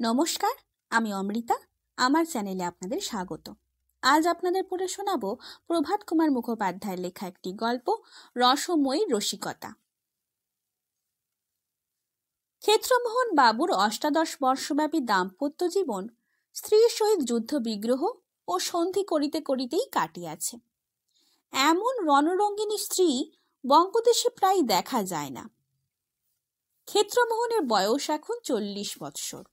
নমস্কার, আমি অমৃতা। আমার চ্যানেলে আপনাদের স্বাগত। আজ আপনাদের পড়ে শোনাবো প্রভাত কুমার মুখোপাধ্যায়ের লেখা একটি গল্প, রসময়ীর রসিকতা। ক্ষেত্রমোহন বাবুর ৮৮ বর্ষব্যাপী দাম্পত্য জীবন স্ত্রীর সহিত যুদ্ধ বিগ্রহ ও সন্ধি করিতে করিতেই কাটিয়াছে। এমন রণরঙ্গিনী স্ত্রী বঙ্গদেশে প্রায় দেখা যায় না। ক্ষেত্রমোহনের বয়স এখন ৪০ বৎসর।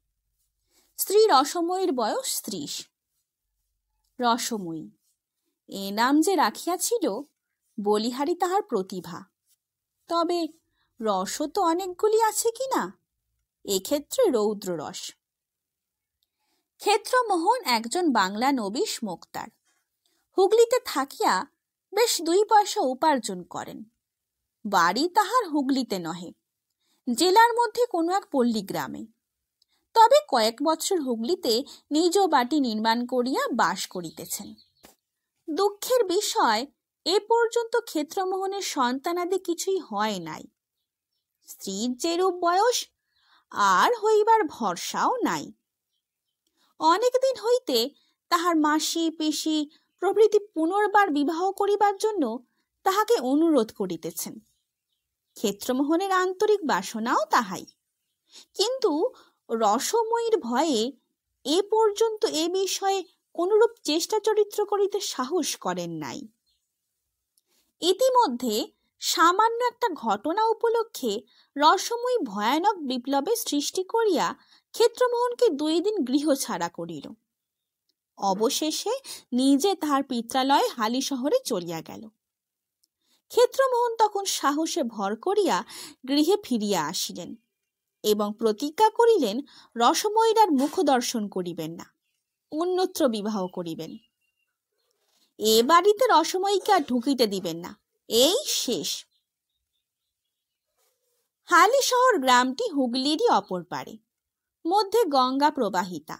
স্ত্রী রসময়ীর বয়স ৩০। রসময়ী এ নাম যে রাখিয়াছিল, বলিহারি তাহার প্রতিভা। তবে রসও তো অনেকগুলি আছে কিনা, এক্ষেত্রে রৌদ্ররস। ক্ষেত্রমোহন একজন বাংলা নবিশ মোক্তার। হুগলিতে থাকিয়া বেশ ২ পয়সা উপার্জন করেন। বাড়ি তাহার হুগলিতে নহে, জেলার মধ্যে কোনো এক পল্লী গ্রামে। তবে কয়েক বৎসর হুগলিতে নিজ বাটি নির্মাণ করিয়া বাস করিতেছেন। দুঃখের বিষয়, এ পর্যন্ত ক্ষেত্রমোহনের সন্তানাদি কিছুই হয় নাই। স্ত্রীর যেরূপ বয়স, আর হইবার ভরসাও নাই। অনেকদিন হইতে তাহার মাসি পিসি প্রভৃতি পুনর্বার বিবাহ করিবার জন্য তাহাকে অনুরোধ করিতেছেন। ক্ষেত্রমোহনের আন্তরিক বাসনাও তাহাই, কিন্তু রসময়ীর ভয়ে এ পর্যন্ত এ বিষয়ে কোনরূপ চেষ্টা চরিত্র করিতে সাহস করেন নাই। ইতিমধ্যে সামান্য একটা ঘটনা উপলক্ষে রসময়ী ভয়ানক বিপ্লবের সৃষ্টি করিয়া ক্ষেত্রমোহনকে ২ দিন গৃহ ছাড়া করিল। অবশেষে নিজে তাহার পিত্রালয়ে হালি শহরে চলিয়া গেল। ক্ষেত্রমোহন তখন সাহসে ভর করিয়া গৃহে ফিরিয়া আসিলেন এবং প্রতিজ্ঞা করিলেন রসময়ীর আর মুখ দর্শন করিবেন না, অন্যত্র বিবাহ করিবেন। এ বাড়িতে রসময়ীকে আর ঢুকিতে দিবেন না, এই শেষ। হালি শহর গ্রামটি হুগলিরই অপর পারে, মধ্যে গঙ্গা প্রবাহিতা।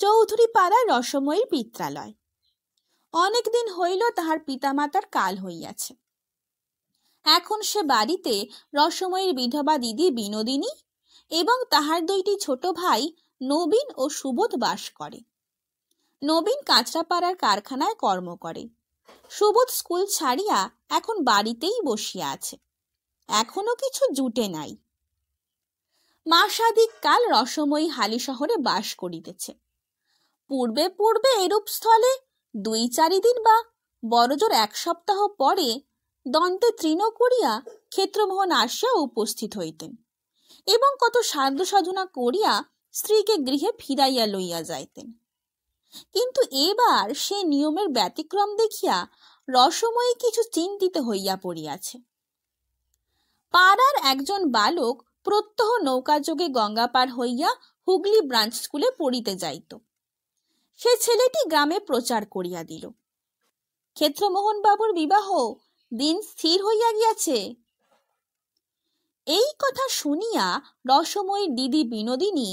চৌধুরী পাড়ায় রসময়ীর পিত্রালয়। অনেকদিন হইল তাহার পিতামাতার কাল হইয়াছে। এখন সে বাড়িতে রসময়ীর বিধবা দিদি বিনোদিনী এবং তাহার ২টি ছোট ভাই নবীন ও সুবোধ বাস করে। নবীন কাঁচরাপাড়ার কারখানায় কর্ম করে। সুবোধ স্কুল ছাড়িয়া এখন বাড়িতেই বসিয়া আছে, এখনো কিছু জুটে নাই। মাসাধিক কাল রসময়ী হালি শহরে বাস করিতেছে। পূর্বে পূর্বে এরূপ স্থলে ২-৪ দিন বা বড়জোর ১ সপ্তাহ পরে দন্তে তৃণ করিয়া ক্ষেত্রমোহন আসিয়া উপস্থিত হইতেন এবং কত সাধ্য সাধনা করিয়া স্ত্রীকে গৃহে ফিরাইয়া লইয়া যাইতেন। কিন্তু এবার সে নিয়মের ব্যতিক্রম দেখিয়া রসময়ী কিছু চিন্তিত হইয়া পড়িয়াছে। পাড়ার একজন বালক প্রত্যহ নৌকাযোগে গঙ্গা পার হইয়া হুগলি ব্রাঞ্চ স্কুলে পড়িতে যাইত। সে ছেলেটি গ্রামে প্রচার করিয়া দিল, ক্ষেত্রমোহন বাবুর বিবাহ দিন স্থির হইয়া গিয়াছে। এই কথা শুনিয়া রসময়ীর দিদি বিনোদিনী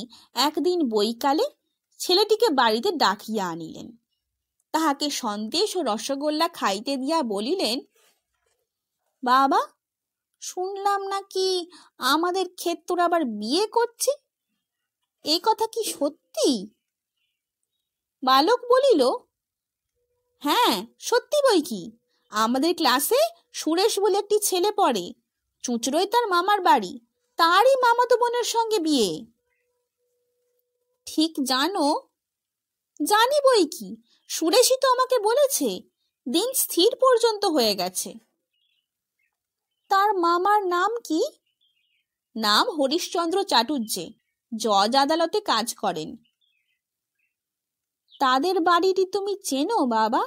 একদিন বৈকালে ছেলেটিকে বাড়িতে ডাকিয়া আনিলেন। তাহাকে সন্দেশ ও রসগোল্লা খাইতে দিয়া বলিলেন, বাবা, শুনলাম নাকি আমাদের ক্ষেত্র আবার বিয়ে করছে, এ কথা কি সত্যি? বালক বলিল, হ্যাঁ সত্যি বই কি। আমাদের ক্লাসে সুরেশ বলে একটি ছেলে পড়ে, চুঁচড়োয় তার মামার বাড়ি, তারই মামাতো বোনের সঙ্গে বিয়ে। ঠিক জানো? জানি বই কি, সুরেশই তো আমাকে বলেছে, দিন স্থির পর্যন্ত হয়ে গেছে। তার মামার নাম কি? নাম হরিশচন্দ্র চাটুর্যে, জজ আদালতে কাজ করেন। তাদের বাড়িটি তুমি চেনো বাবা?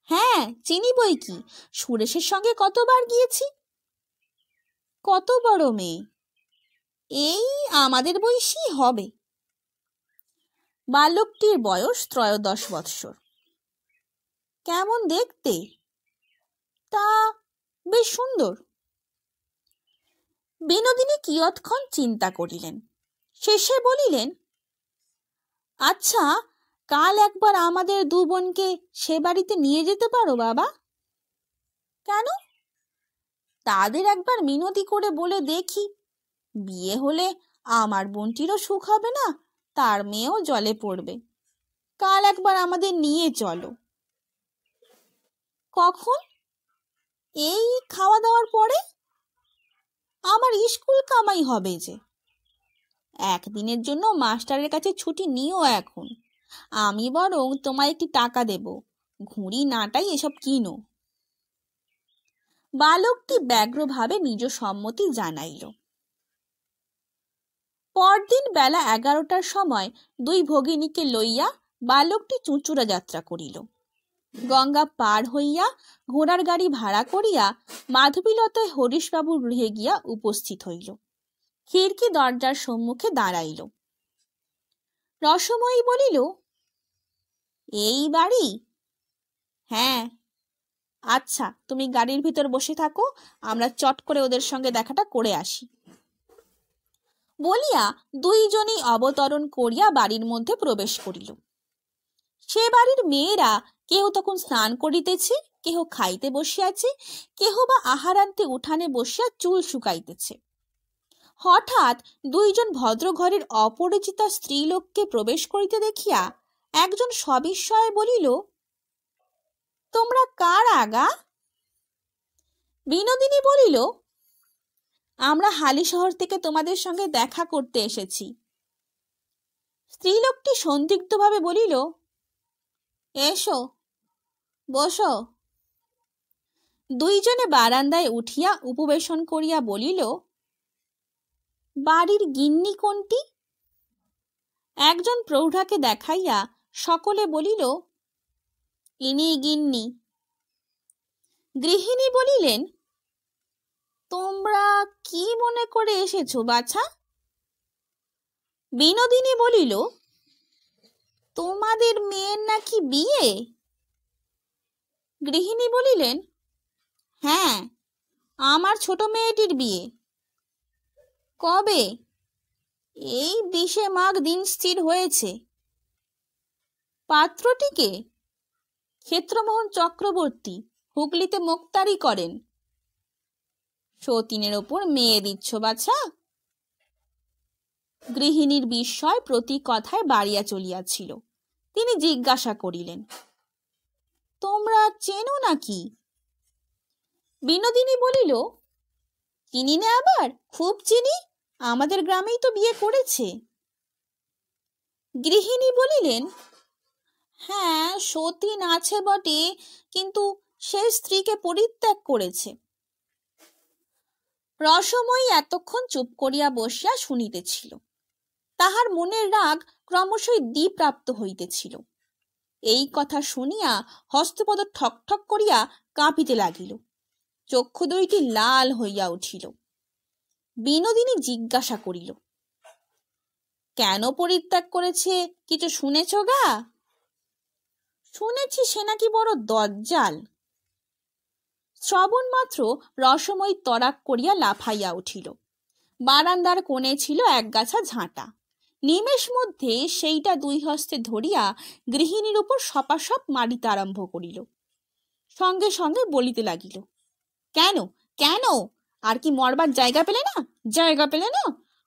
হ্যাঁ চিনি বই কি, সুরেশের সঙ্গে কতবার গিয়েছি। কত বড় মেয়ে? এই আমাদের বয়সী হবে। বালকটির বয়স ১৩ বৎসর। কেমন দেখতে? তা বেশ সুন্দর। বিনোদিনী কিয়ৎক্ষণ চিন্তা করিলেন, শেষে বলিলেন, আচ্ছা, কাল একবার আমাদের ২ বোনকে সে বাড়িতে নিয়ে যেতে পারো বাবা? কেন? তাদের একবার মিনতি করে বলে দেখি, বিয়ে হলে আমার বোনটিরও সুখ হবে না, তার মেয়েও জলে পড়বে। কাল একবার আমাদের নিয়ে চলো। কখন? এই খাওয়া দাওয়ার পরে। আমার স্কুল কামাই হবে যে। একদিনের জন্য মাস্টারের কাছে ছুটি নিও এখন। আমি বরং তোমায় একটি টাকা দেব, ঘুড়ি নাটাই এসব কিনো। বালকটি ব্যগ্রভাবে নিজ সম্মতি জানাইল। পরদিন বেলা 11টার সময় দুই ভগিনীকে লইয়া বালকটি চুঁচুড়া যাত্রা করিল। গঙ্গা পার হইয়া ঘোড়ার গাড়ি ভাড়া করিয়া মাধবীলতায় হরিশবাবুর গৃহে গিয়া উপস্থিত হইল। খিড়কি দরজার সম্মুখে দাঁড়াইল। রসময়ী বলিল, এই বাড়ি? হ্যাঁ। আচ্ছা, তুমি গাড়ির ভিতর বসে থাকো, আমরা চট করে ওদের সঙ্গে দেখাটা করে আসি। বলিয়া দুইজনেই অবতরণ করিয়া বাড়ির মধ্যে প্রবেশ করিল। সে বাড়ির মেয়েরা কেহ তখন স্নান করিতেছে, কেহ খাইতে বসিয়াছে, কেহ বা আহারান্তে উঠানে বসিয়া চুল শুকাইতেছে। হঠাৎ দুইজন ভদ্রঘরের অপরিচিতা স্ত্রীলোককে প্রবেশ করিতে দেখিয়া একজন সবিস্ময়ে বলিল, তোমরা কার আগা? বিনোদিনী বলিল, আমরা হালিশহর থেকে তোমাদের সঙ্গে দেখা করতে এসেছি। স্ত্রীলোকটি সন্দিগ্ধভাবে বলিল, এসো, বসো। দুইজনে বারান্দায় উঠিয়া উপবেশন করিয়া বলিল, বাড়ির গিন্নি কোনটি? একজন প্রৌঢ়াকে দেখাইয়া সকলে বলিল, ইনি গিন্নি। গৃহিণী বলিলেন, তোমরা কি মনে করে এসেছো বাছা? বিনোদিনী বলিল, তোমাদের মেয়ের নাকি বিয়ে? গৃহিণী বলিলেন, হ্যাঁ, আমার ছোট মেয়েটির বিয়ে। কবে? এই 20 মাঘ দিন স্থির হয়েছে। পাত্রটিকে? ক্ষেত্রমোহন চক্রবর্তী, হুগলিতে মোক্তারি করেন। সতীনের ওপর মেয়ে দিচ্ছ বাছা? গৃহিণীর বিস্ময় প্রতি কথায় বাড়িয়া চলিয়াছিল। তিনি জিজ্ঞাসা করিলেন, তোমরা চেনো নাকি? বিনোদিনী বলিল, চিনি না আবার? খুব চিনি, আমাদের গ্রামেই তো বিয়ে করেছে। গৃহিণী বলিলেন, হ্যাঁ, সতীন আছে বটে, কিন্তু সে স্ত্রীকে পরিত্যাগ করেছে। রসময়ী এতক্ষণ চুপ করিয়া বসিয়া শুনিতেছিল। তাহার মনের রাগ ক্রমশই দ্বিপ্রাপ্ত হইতেছিল। এই কথা শুনিয়া হস্তপদ ঠক ঠক করিয়া কাঁপিতে লাগিল, চক্ষু দুইটি লাল হইয়া উঠিল। বিনোদিনী জিজ্ঞাসা করিল, কেন পরিত্যাগ করেছে কিছু শুনেছ গা? শুনেছি সে নাকি বড় দজ্জাল। শ্রবণ মাত্র রসময়ী তরাক করিয়া লাফাইয়া উঠিল। বারান্দার কোণে ছিল একগাছা ঝাঁটা। নিমেষ মধ্যে সেইটা দুই হস্তে ধরিয়া গৃহিণীর উপর সপাসপ মারিতে আরম্ভ করিল। সঙ্গে সঙ্গে বলিতে লাগিল, কেন কেন? আর কি মরবার জায়গা পেলে না? জায়গা পেলে না?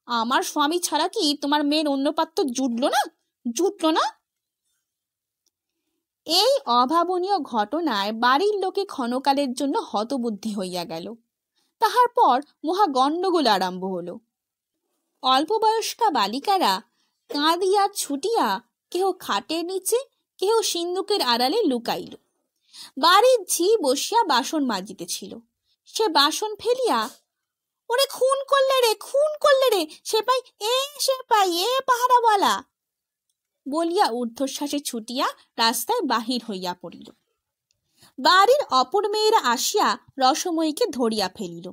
আমার স্বামী ছাড়া কি তোমার মেয়ের অন্য পাত্র জুটলো না? জুটলো না? এই অভাবনীয় ঘটনায় বাড়ির লোকে ক্ষণকালের জন্য হতবুদ্ধি হইয়া গেল। তাহার পর মহা গণ্ডগোল আরম্ভ হলো। অল্প বয়স্কা বালিকারা কাঁদিয়া ছুটিয়া কেহ খাটের নিচে, কেহ সিন্দুকের আড়ালে লুকাইল। বাড়ির ঝি বসিয়া বাসন মাজিতেছিল। সে বাসন ফেলিয়া, ওরে খুন করলে রে, খুন করলে রে, সেপাই এ, সেপাই এ, পাহারাওয়ালা বলিয়া ঊর্ধ্বশ্বাসে ছুটিয়া রাস্তায় বাহির হইয়া পড়িল। বাড়ির অপর মেয়েরা আসিয়া রসময়ীকে ধরিয়া ফেলিল।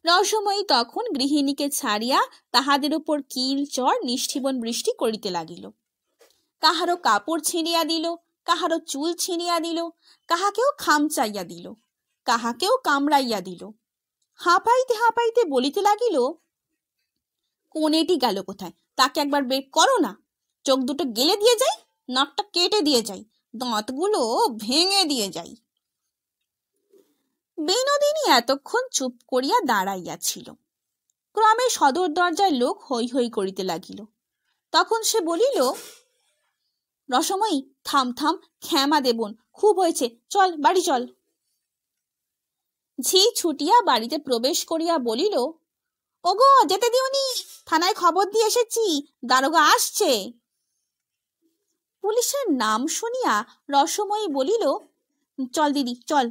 রসময়ী তখন গৃহিণীকে ছাড়িয়া তাহাদের উপর কিল চড় নিষ্ঠিবন বৃষ্টি করিতে লাগিল। কাহারও কাপড় ছিঁড়িয়া দিল, কাহারও চুল ছিঁড়িয়া দিল, কাহাকেও খামচাইয়া দিল, কাহাকেও কামড়াইয়া দিল। হাঁপাইতে হাঁপাইতে বলিতে লাগিল, কোনেটি গেল কোথায়? তাকে একবার বের করো না। চোখ দুটো গেলে দিয়ে যাই, নাকটা কেটে দিয়ে যাই, দাঁতগুলো ভেঙে দিয়ে যাই। বিনোদিনী এতক্ষণ চুপ করিয়া দাঁড়াইয়াছিল। ক্রমে সদর দরজায় লোক হৈ হৈ করিতে লাগিল। তখন সে বলিল, রসময়ী, থাম থাম, ক্ষমা দেবন, খুব হয়েছে, চল বাড়ি চল। ঝি ছুটিয়া বাড়িতে প্রবেশ করিয়া বলিল, ওগো, যেতে দিওনি, থানায় খবর দিয়ে এসেছি, দারোগা আসছে। পুলিশের নাম শুনিয়া রসময়ী বলিল, চল দিদি চল।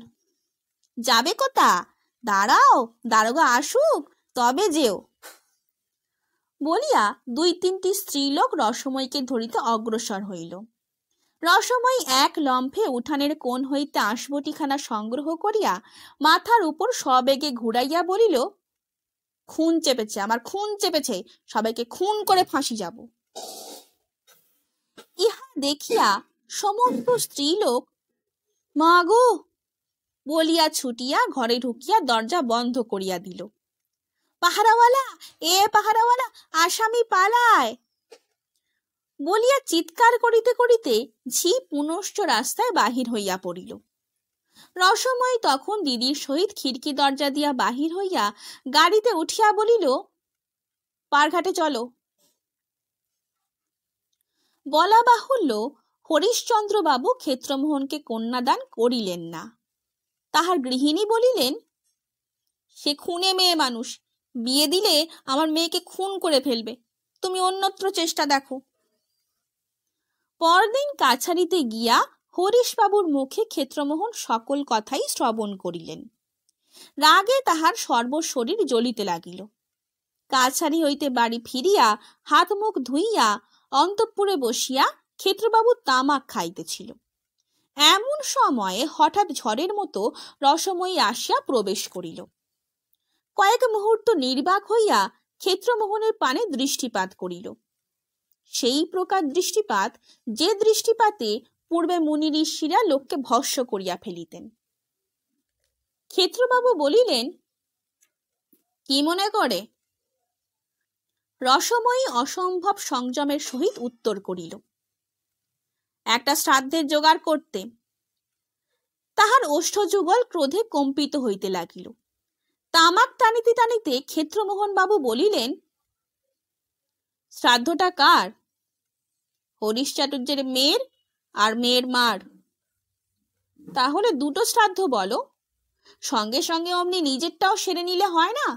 যাবে কোথা? দাঁড়াও, দারোগা আসুক তবে যেও। বলিয়া দুই তিনটি স্ত্রীলোক রসময়ীকে ধরিতে অগ্রসর হইল। রসময়ী এক লম্ফে উঠানের কোণ হইতে আসবটিখানা সংগ্রহ করিয়া মাথার উপর সবেগে ঘুরাইয়া বলিল, খুন চেপেছে, আমার খুন চেপেছে, সবাইকে খুন করে ফাঁসি যাব। ইহা দেখিয়া সমস্ত স্ত্রীলোক মা গো বলিয়া ছুটিয়া ঘরে ঢুকিয়া দরজা বন্ধ করিয়া দিল। পাহারাওয়ালা, এ পাহারাওয়ালা, আসামি পালায় বলিয়া চিৎকার করিতে করিতে ঝি পুনশ্চ রাস্তায় বাহির হইয়া পড়িল। রসময়ী তখন দিদির সহিত খিড়কি দরজা দিয়া বাহির হইয়া গাড়িতে উঠিয়া বলিল, পারঘাটে চলো। বলা বাহুল্য, হরিশ্চন্দ্রবাবু ক্ষেত্রমোহনকে কন্যাদান করিলেন না। তাহার গৃহিণী বলিলেন, সে খুনে মেয়ে মানুষ, বিয়ে দিলে আমার মেয়েকে খুন করে ফেলবে, তুমি অন্যত্র চেষ্টা দেখো। পরদিন কাছারিতে গিয়া হরিশবাবুর মুখে ক্ষেত্রমোহন সকল কথাই শ্রবণ করিলেন। রাগে তাহার সর্বশরীর জ্বলিতে লাগিল। কাছারি হইতে বাড়ি ফিরিয়া হাত মুখ ধুইয়া অন্তঃপুরে বসিয়া ক্ষেত্রবাবু তামাক খাইতেছিল। এমন সময়ে হঠাৎ ঝড়ের মতো রসময়ী আসিয়া প্রবেশ করিল। কয়েক মুহূর্ত নির্বাক হইয়া ক্ষেত্রমোহনের পানে দৃষ্টিপাত করিল। সেই প্রকার দৃষ্টিপাত যে দৃষ্টিপাতে পূর্বে মুনি ঋষিরা লোককে ভস্ম করিয়া ফেলিতেন। ক্ষেত্রবাবু বলিলেন, কি মনে করে? রসময়ী অসম্ভব সংযমের সহিত উত্তর করিল, একটা শ্রাদ্ধের জোগাড় করতে। তাহার ওষ্ঠযুগল ক্রোধে কম্পিত হইতে লাগিল। তামাক টানিতে টানিতে ক্ষেত্রমোহন বাবু বলিলেন, শ্রাদ্ধটা কার? হরিশ চাটুর্যের মেয়ের আর মেয়ের মার। তাহলে দুটো শ্রাদ্ধ বলো, সঙ্গে সঙ্গে অমনি নিজেরটাও সেরে নিলে হয় না?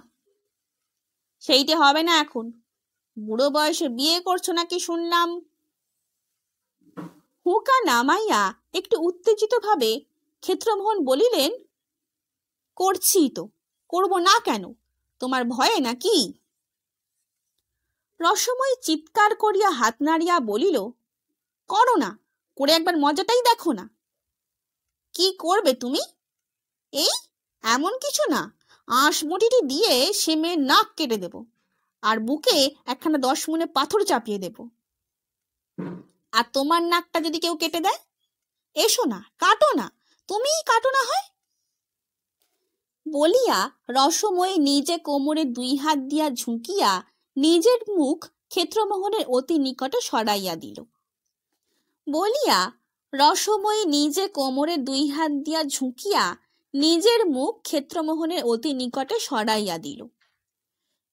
সেইটা হবে না এখন, বুড়ো বয়সে বিয়ে করছো নাকি শুনলাম। হুঁকা নামাইয়া একটু উত্তেজিত ভাবে ক্ষেত্রমোহন বলিলেন, করছি তো, করব না কেন? তোমার ভয়ে নাকি? রসময়ী চিৎকার করিয়া হাত নাড়িয়া বলিল, করো না, করে একবার মজাটাই দেখো না। কি করবে তুমি? এই এমন কিছু না, আঁশবটিটি দিয়ে সে মেয়ের নাক কেটে দেব, আর বুকে একখানা 10 মুনে পাথর চাপিয়ে দেব। আর তোমার নাকটা যদি কেউ কেটে দেয়? এসো না, কাটো না, তুমিই কাটো না হয়। বলিয়া রসময়ী নিজে কোমরে 2 হাত দিয়া ঝুঁকিয়া নিজের মুখ ক্ষেত্রমোহনের অতি নিকটে সরাইয়া দিল। বলিয়া রসময়ী নিজে কোমরে 2 হাত দিয়া ঝুঁকিয়া নিজের মুখ ক্ষেত্রমোহনের অতি নিকটে সরাইয়া দিল।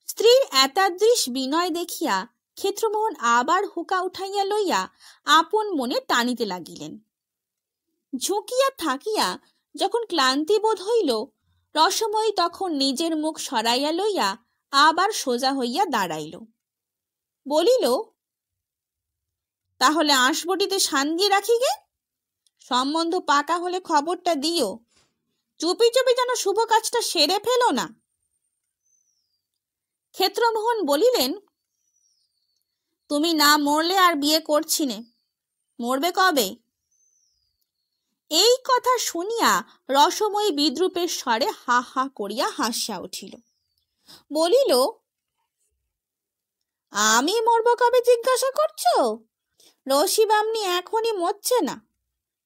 স্ত্রীর এতাদৃশ বিনয় দেখিয়া ক্ষেত্রমোহন আবার হুঁকা উঠাইয়া লইয়া আপন মনে টানিতে লাগিলেন। ঝুঁকিয়া থাকিয়া যখন ক্লান্তি বোধ হইল, রসময়ী তখন নিজের মুখ সরাইয়া লইয়া আবার সোজা হইয়া দাঁড়াইল। বলিল, তাহলে আঁশবটিতে শান দিয়ে রাখি গে, সম্বন্ধ পাকা হলে খবরটা দিও, চুপি চুপি যেন শুভ কাজটা সেরে ফেলো না। ক্ষেত্রমোহন বলিলেন, তুমি না মরলে আর বিয়ে করছি নে, মরবে কবে? এই কথা শুনিয়া রসময়ী বিদ্রুপের স্বরে হা হা করিয়া হাসিয়া উঠিল। বলিল, আমি মরব কবে জিজ্ঞাসা করছো? রসি বামনি এখনই মরছে না,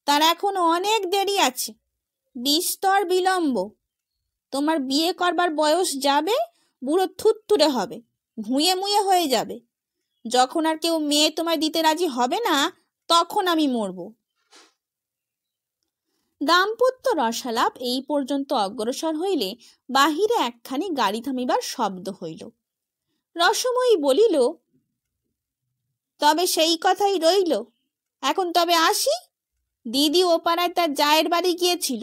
তার এখনো অনেক দেরি আছে, বিস্তর বিলম্ব। তোমার বিয়ে করবার বয়স যাবে, বুড়ো থুত্তুরে হবে, ভুঁয়ে মুয়ে হয়ে যাবে। যখন আর কেউ মেয়ে তোমায় দিতে রাজি হবে না, তখন আমি মরব। দাম্পত্য রসালাপ এই পর্যন্ত অগ্রসর হইলে বাহিরে একখানি গাড়ি থামিবার শব্দ হইল। রসময়ী বলিল, তবে সেই কথাই রইল। এখন তবে আসি। দিদি ও পাড়ায় তার জায়ের বাড়ি গিয়েছিল,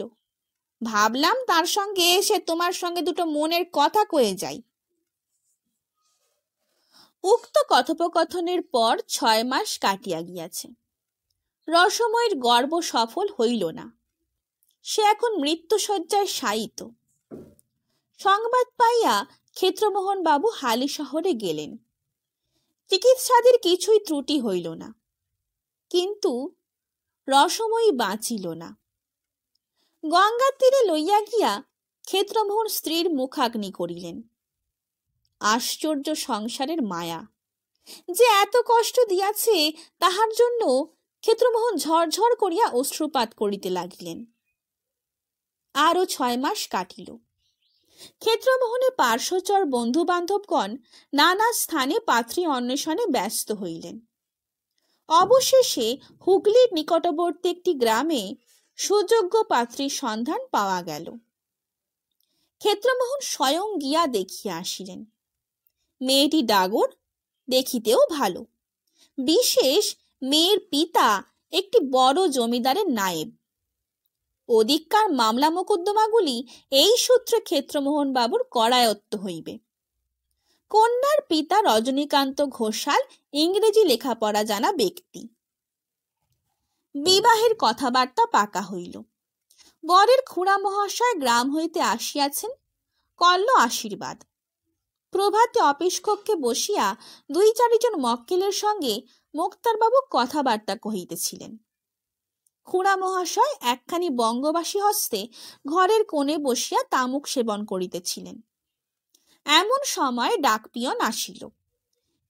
ভাবলাম তার সঙ্গে এসে তোমার সঙ্গে দুটো মনের কথা কয়ে যাই। উক্ত কথোপকথনের পর 6 মাস কাটিয়া গিয়াছে। রসময়ের গর্ব সফল হইল না। সে এখন মৃত্যুশয্যায় শায়িত। সংবাদ পাইয়া ক্ষেত্রমোহন বাবু হালি শহরে গেলেন। চিকিৎসাদের কিছুই ত্রুটি হইল না, কিন্তু রসময়ী বাঁচিল না। গঙ্গার তীরে লইয়া গিয়া ক্ষেত্রমোহন স্ত্রীর মুখাগ্নি করিলেন। আশ্চর্য সংসারের মায়া! যে এত কষ্ট দিয়াছে, তাহার জন্য ক্ষেত্রমোহন ঝরঝর করিয়া অশ্রুপাত করিতে লাগিলেন। আরো 6 মাস কাটিল। ক্ষেত্রমোহনের পার্শ্বচর বন্ধু বান্ধবগণ নানা স্থানে পাত্রী অন্বেষণে ব্যস্ত হইলেন। অবশেষে হুগলির নিকটবর্তী একটি গ্রামে সুযোগ্য পাত্রীর সন্ধান পাওয়া গেল। ক্ষেত্রমোহন স্বয়ং গিয়া দেখিয়া আসিলেন। মেয়েটি ডাগর, দেখিতেও ভালো। বিশেষ মেয়ের পিতা একটি বড় জমিদারের নায়েব। অধিককার মামলা মোকদ্দমাগুলি এই সূত্রে ক্ষেত্রমোহন বাবুর করায়ত্ত হইবে। কন্যার পিতা রজনীকান্ত ঘোষাল ইংরেজি লেখাপড়া জানা ব্যক্তি। বিবাহের কথাবার্তা পাকা হইল। বরের খুড়া মহাশয় গ্রাম হইতে আসিয়াছেন, করল আশীর্বাদ। প্রভাতে অফিস কক্ষে বসিয়া 2-4 জন মক্কেলের সঙ্গে মোক্তারবাবু কথাবার্তা কহিতেছিলেন। খুড়া মহাশয় একখানি বঙ্গবাসী হস্তে ঘরের কোণে বসিয়া তামুক সেবন করিতেছিলেন। এমন সময় ডাকপিয়ন আসিল।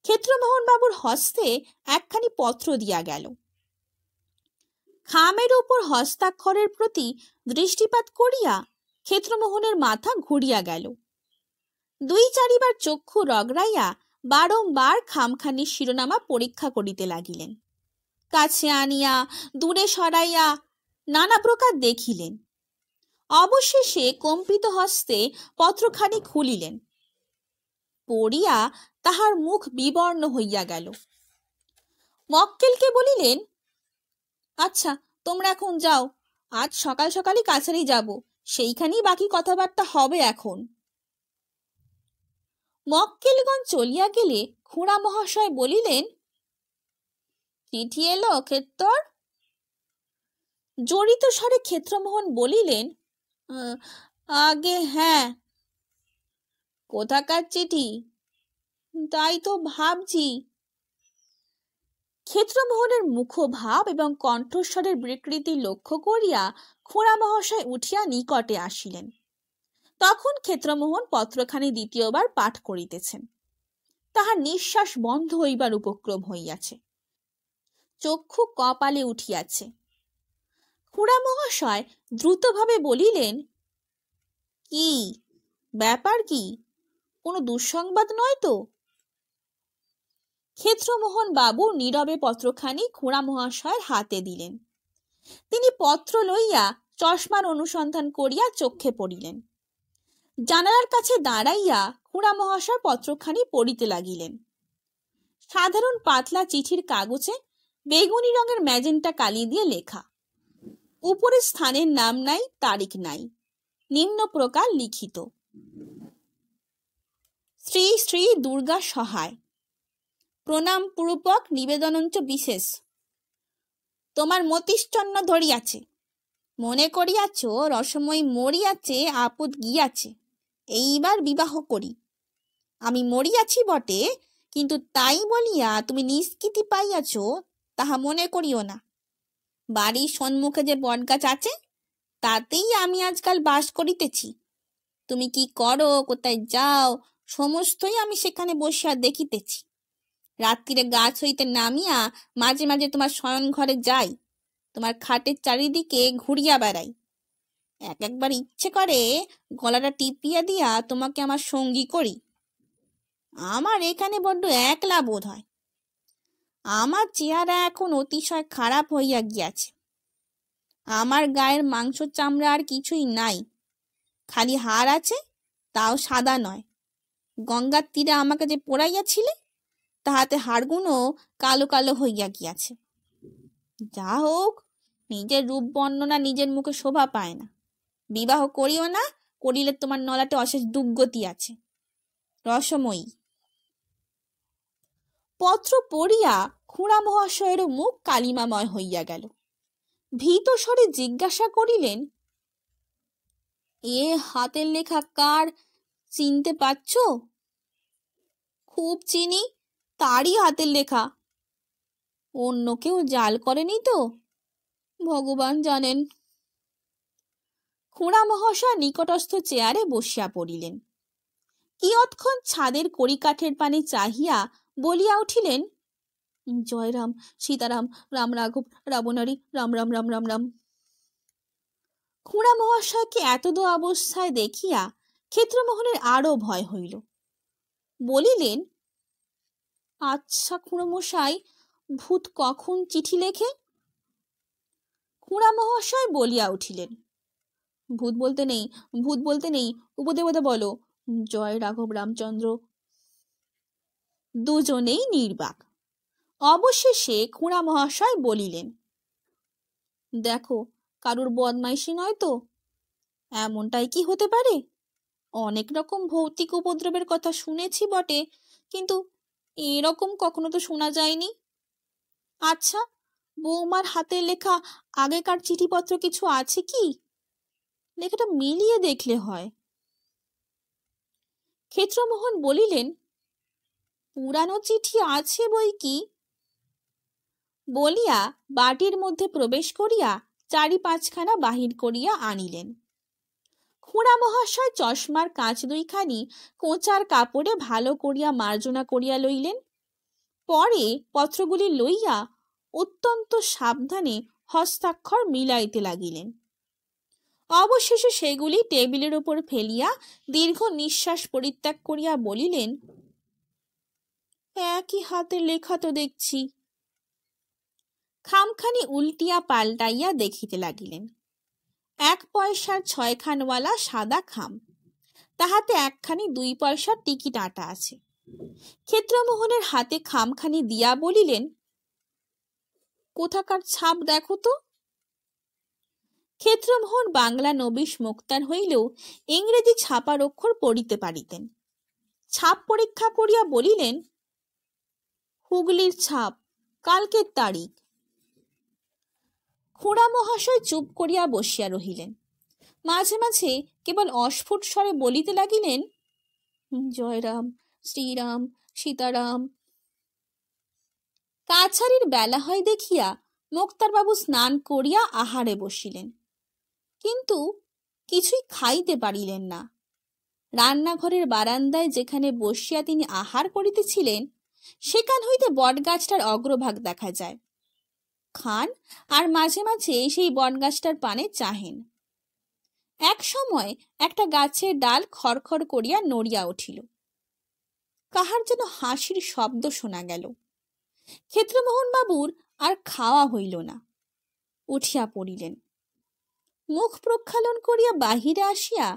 ক্ষেত্রমোহন বাবুর হস্তে একখানি পত্র দিয়া গেল। খামের উপর হস্তাক্ষরের প্রতি দৃষ্টিপাত করিয়া ক্ষেত্রমোহনের মাথা ঘুরিয়া গেল। 2-4 বার চক্ষু রগড়াইয়া বারংবার খামখানি শিরোনামা পরীক্ষা করিতে লাগিলেন। কাছে আনিয়া দূরে সরাইয়া নানা প্রকার দেখিলেন। অবশেষে কম্পিত হস্তে পত্রখানি খুলিলেন। পড়িয়া তাহার মুখ বিবর্ণ হইয়া গেল। মক্কেলকে বলিলেন, আচ্ছা, তোমরা এখন যাও, আজ সকাল সকালই কাছারি যাব, সেইখানেই বাকি কথাবার্তা হবে এখন। মক্কেলগণ চলিয়া গেলে খুড়া মহাশয় বলিলেন, চিঠি এলো ক্ষেত্তর? জড়িত স্বরে ক্ষেত্রমোহন বলিলেন, আগে হ্যাঁ। কোথাকার চিঠি? তাই তো ভাবছি। ক্ষেত্রমোহনের মুখভাব এবং কণ্ঠস্বরের বিকৃতি লক্ষ্য করিয়া খুড়া মহাশয় উঠিয়া নিকটে আসিলেন। তখন ক্ষেত্রমোহন পত্রখানি দ্বিতীয়বার পাঠ করিতেছেন। তাহার নিঃশ্বাস বন্ধ হইবার উপক্রম হইয়াছে, চক্ষু কপালে উঠিয়াছে। খুড়া মহাশয় দ্রুতভাবে বলিলেন, কি ব্যাপার? কি কোনো দুঃসংবাদ নয় তো? ক্ষেত্রমোহন বাবু নীরবে পত্রখানি খুড়া মহাশয়ের হাতে দিলেন। তিনি পত্র লইয়া চশমার অনুসন্ধান করিয়া চক্ষে পড়িলেন। জানালার কাছে দাঁড়াইয়া খুড়া মহাশয় পত্রখানি পড়িতে লাগিলেন। সাধারণ পাতলা চিঠির কাগজে বেগুনি রঙের ম্যাজেন্টা কালি দিয়ে লেখা। উপরে স্থানের নাম নাই, তারিখ নাই। নিম্ন প্রকার লিখিত, শ্রী শ্রী দুর্গা সহায়, প্রণাম পূর্বক নিবেদনঞ্চ বিশেষ। তোমার মতিশ্চন্ন ধরিয়াছে, মনে করিয়াছ রসময় মরিয়াছে, আপদ গিয়াছে, এইবার বিবাহ করি। আমি মরিয়াছি বটে, কিন্তু তাই বলিয়া তুমি নিষ্কৃতি পাইয়াছ তাহা মনে করিও না। বাড়ির সম্মুখে যে বটগাছ আছে, তাতেই আমি আজকাল বাস করিতেছি। তুমি কি করো, কোথায় যাও, সমস্তই আমি সেখানে বসিয়া দেখিতেছি। রাত্রিরে গাছ হইতে নামিয়া মাঝে মাঝে তোমার শয়ন ঘরে যাই, তোমার খাটের চারিদিকে ঘুরিয়া বেড়াই। একবার ইচ্ছে করে গলাটা টিপিয়া দিয়া তোমাকে আমার সঙ্গী করি। আমার এখানে বড্ড একলা বোধ হয়। আমার চেহারা এখন অতিশয় খারাপ হইয়া গিয়াছে। আমার গায়ের মাংস চামড়া আর কিছুই নাই, খালি হাড় আছে, তাও সাদা নয়। গঙ্গার তীরে আমাকে যে পোড়াইয়াছিলে, তাহাতে হাড়গুলো কালো কালো হইয়া গিয়াছে। যা হোক, নিজের রূপ বর্ণনা নিজের মুখে শোভা পায় না। বিবাহ করিও না, করিলে তোমার নলাটে অশেষ দুর্গতি আছে। রসময়ী। পত্র পড়িয়া খুড়া মহাশয়েরও মুখ কালিমাময় হইয়া গেল। ভীত স্বরে জিজ্ঞাসা করিলেন, এ হাতের লেখা কার, চিনতে পারছ? খুব চিনি, তারই হাতের লেখা। অন্য কেউ জাল করেনি তো? ভগবান জানেন। খুড়া মহাশয় নিকটস্থ চেয়ারে বসিয়া পড়িলেন। কিয়ৎক্ষণ ছাদের কড়িকাঠের পানে চাহিয়া বলিয়া উঠিলেন, জয় রাম, সীতারাম, রাম রাঘব, রাবণারী, রাম রাম রাম রাম রাম। খুড়া মহাশয়কে এতদ অবস্থায় দেখিয়া ক্ষেত্রমোহনের আরো ভয় হইল। বলিলেন, আচ্ছা খুড়োমশাই, ভূত কখন চিঠি লেখে? খুড়া মহাশয় বলিয়া উঠিলেন, ভূত বলতে নেই, ভূত বলতে নেই, উপদেবতা বলো, জয় রাঘব রামচন্দ্র। দুজনেই নির্বাক। অবশেষে খুড়া মহাশয় বলিলেন, দেখো, কারুর বদমাইশি নয় তো? এমনটাই কি হতে পারে? অনেক রকম ভৌতিক উপদ্রবের কথা শুনেছি বটে, কিন্তু এরকম কখনো তো শোনা যায়নি। আচ্ছা, বৌমার হাতের লেখা আগেকার চিঠিপত্র কিছু আছে কি? লেখাটা মিলিয়ে দেখলে হয়। ক্ষেত্রমোহন বলিলেন, পুরানো চিঠি আছে বই কি। বলিয়া বাটির মধ্যে প্রবেশ করিয়া ৪-৫খানা বাহির করিয়া আনিলেন। খুড়া মহাশয় চশমার কাঁচ দুইখানি কোঁচার কাপড়ে ভালো করিয়া মার্জনা করিয়া লইলেন। পরে পত্রগুলি লইয়া অত্যন্ত সাবধানে হস্তাক্ষর মিলাইতে লাগিলেন। অবশেষে সেগুলি টেবিলের উপর ফেলিয়া দীর্ঘ নিঃশ্বাস পরিত্যাগ করিয়া বলিলেন, একই হাতের লেখা তো দেখছি। খামখানি উল্টিয়া পাল্টাইয়া দেখিতে লাগিলেন। ১ পয়সার ৬খানওয়ালা সাদা খাম, তাহাতে একখানি ২ পয়সার টিকিট আঁটা আছে। ক্ষেত্রমোহনের হাতে খামখানি দিয়া বলিলেন, কোথাকার ছাপ দেখো তো। ক্ষেত্রমোহন বাংলা নবিশ মুক্তার হইলেও ইংরেজি ছাপার অক্ষর পড়িতে পারিতেন। ছাপ পরীক্ষা করিয়া বলিলেন, হুগলির ছাপ, কালকের তারিখ। খুড়া মহাশয় চুপ করিয়া বসিয়া রহিলেন। মাঝে মাঝে কেবল অস্ফুট স্বরে বলিতে লাগিলেন, জয় রাম, শ্রীরাম, সীতারাম। কাছারির বেলা হয় দেখিয়া মোক্তারবাবু স্নান করিয়া আহারে বসিলেন, কিন্তু কিছুই খাইতে পারিলেন না। রান্নাঘরের বারান্দায় যেখানে বসিয়া তিনি আহার করিতেছিলেন, সেখান হইতে বটগাছটার অগ্রভাগ দেখা যায়। খান আর মাঝে মাঝে সেই বটগাছটার পানে চাহেন। এক সময় একটা গাছের ডাল খড়খড় করিয়া নড়িয়া উঠিল। কাহার যেন হাসির শব্দ শোনা গেল। ক্ষেত্রমোহন বাবুর আর খাওয়া হইল না, উঠিয়া পড়িলেন। মুখ প্রক্ষালন করিয়া বাহিরে আসিয়া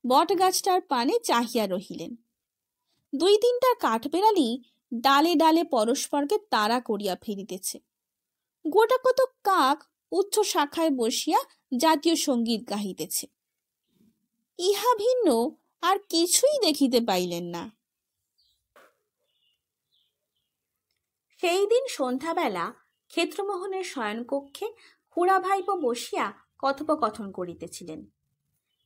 বটগাছটার পানে চাহিয়া রহিলেন। ২-৩টা কাঠবেড়ালি ডালে ডালে পরস্পরকে তাড়া করিয়া ফিরিতেছে। গোটা কত কাক উচ্চ শাখায় বসিয়া জাতীয় সঙ্গীত গাহিতেছে। ইহা ভিন্ন আর কিছুই দেখিতে পাইলেন না। সেই দিন সন্ধ্যাবেলা ক্ষেত্রমোহনের শয়নকক্ষে খুড়া ভাইপো বসিয়া কথোপকথন করিতেছিলেন।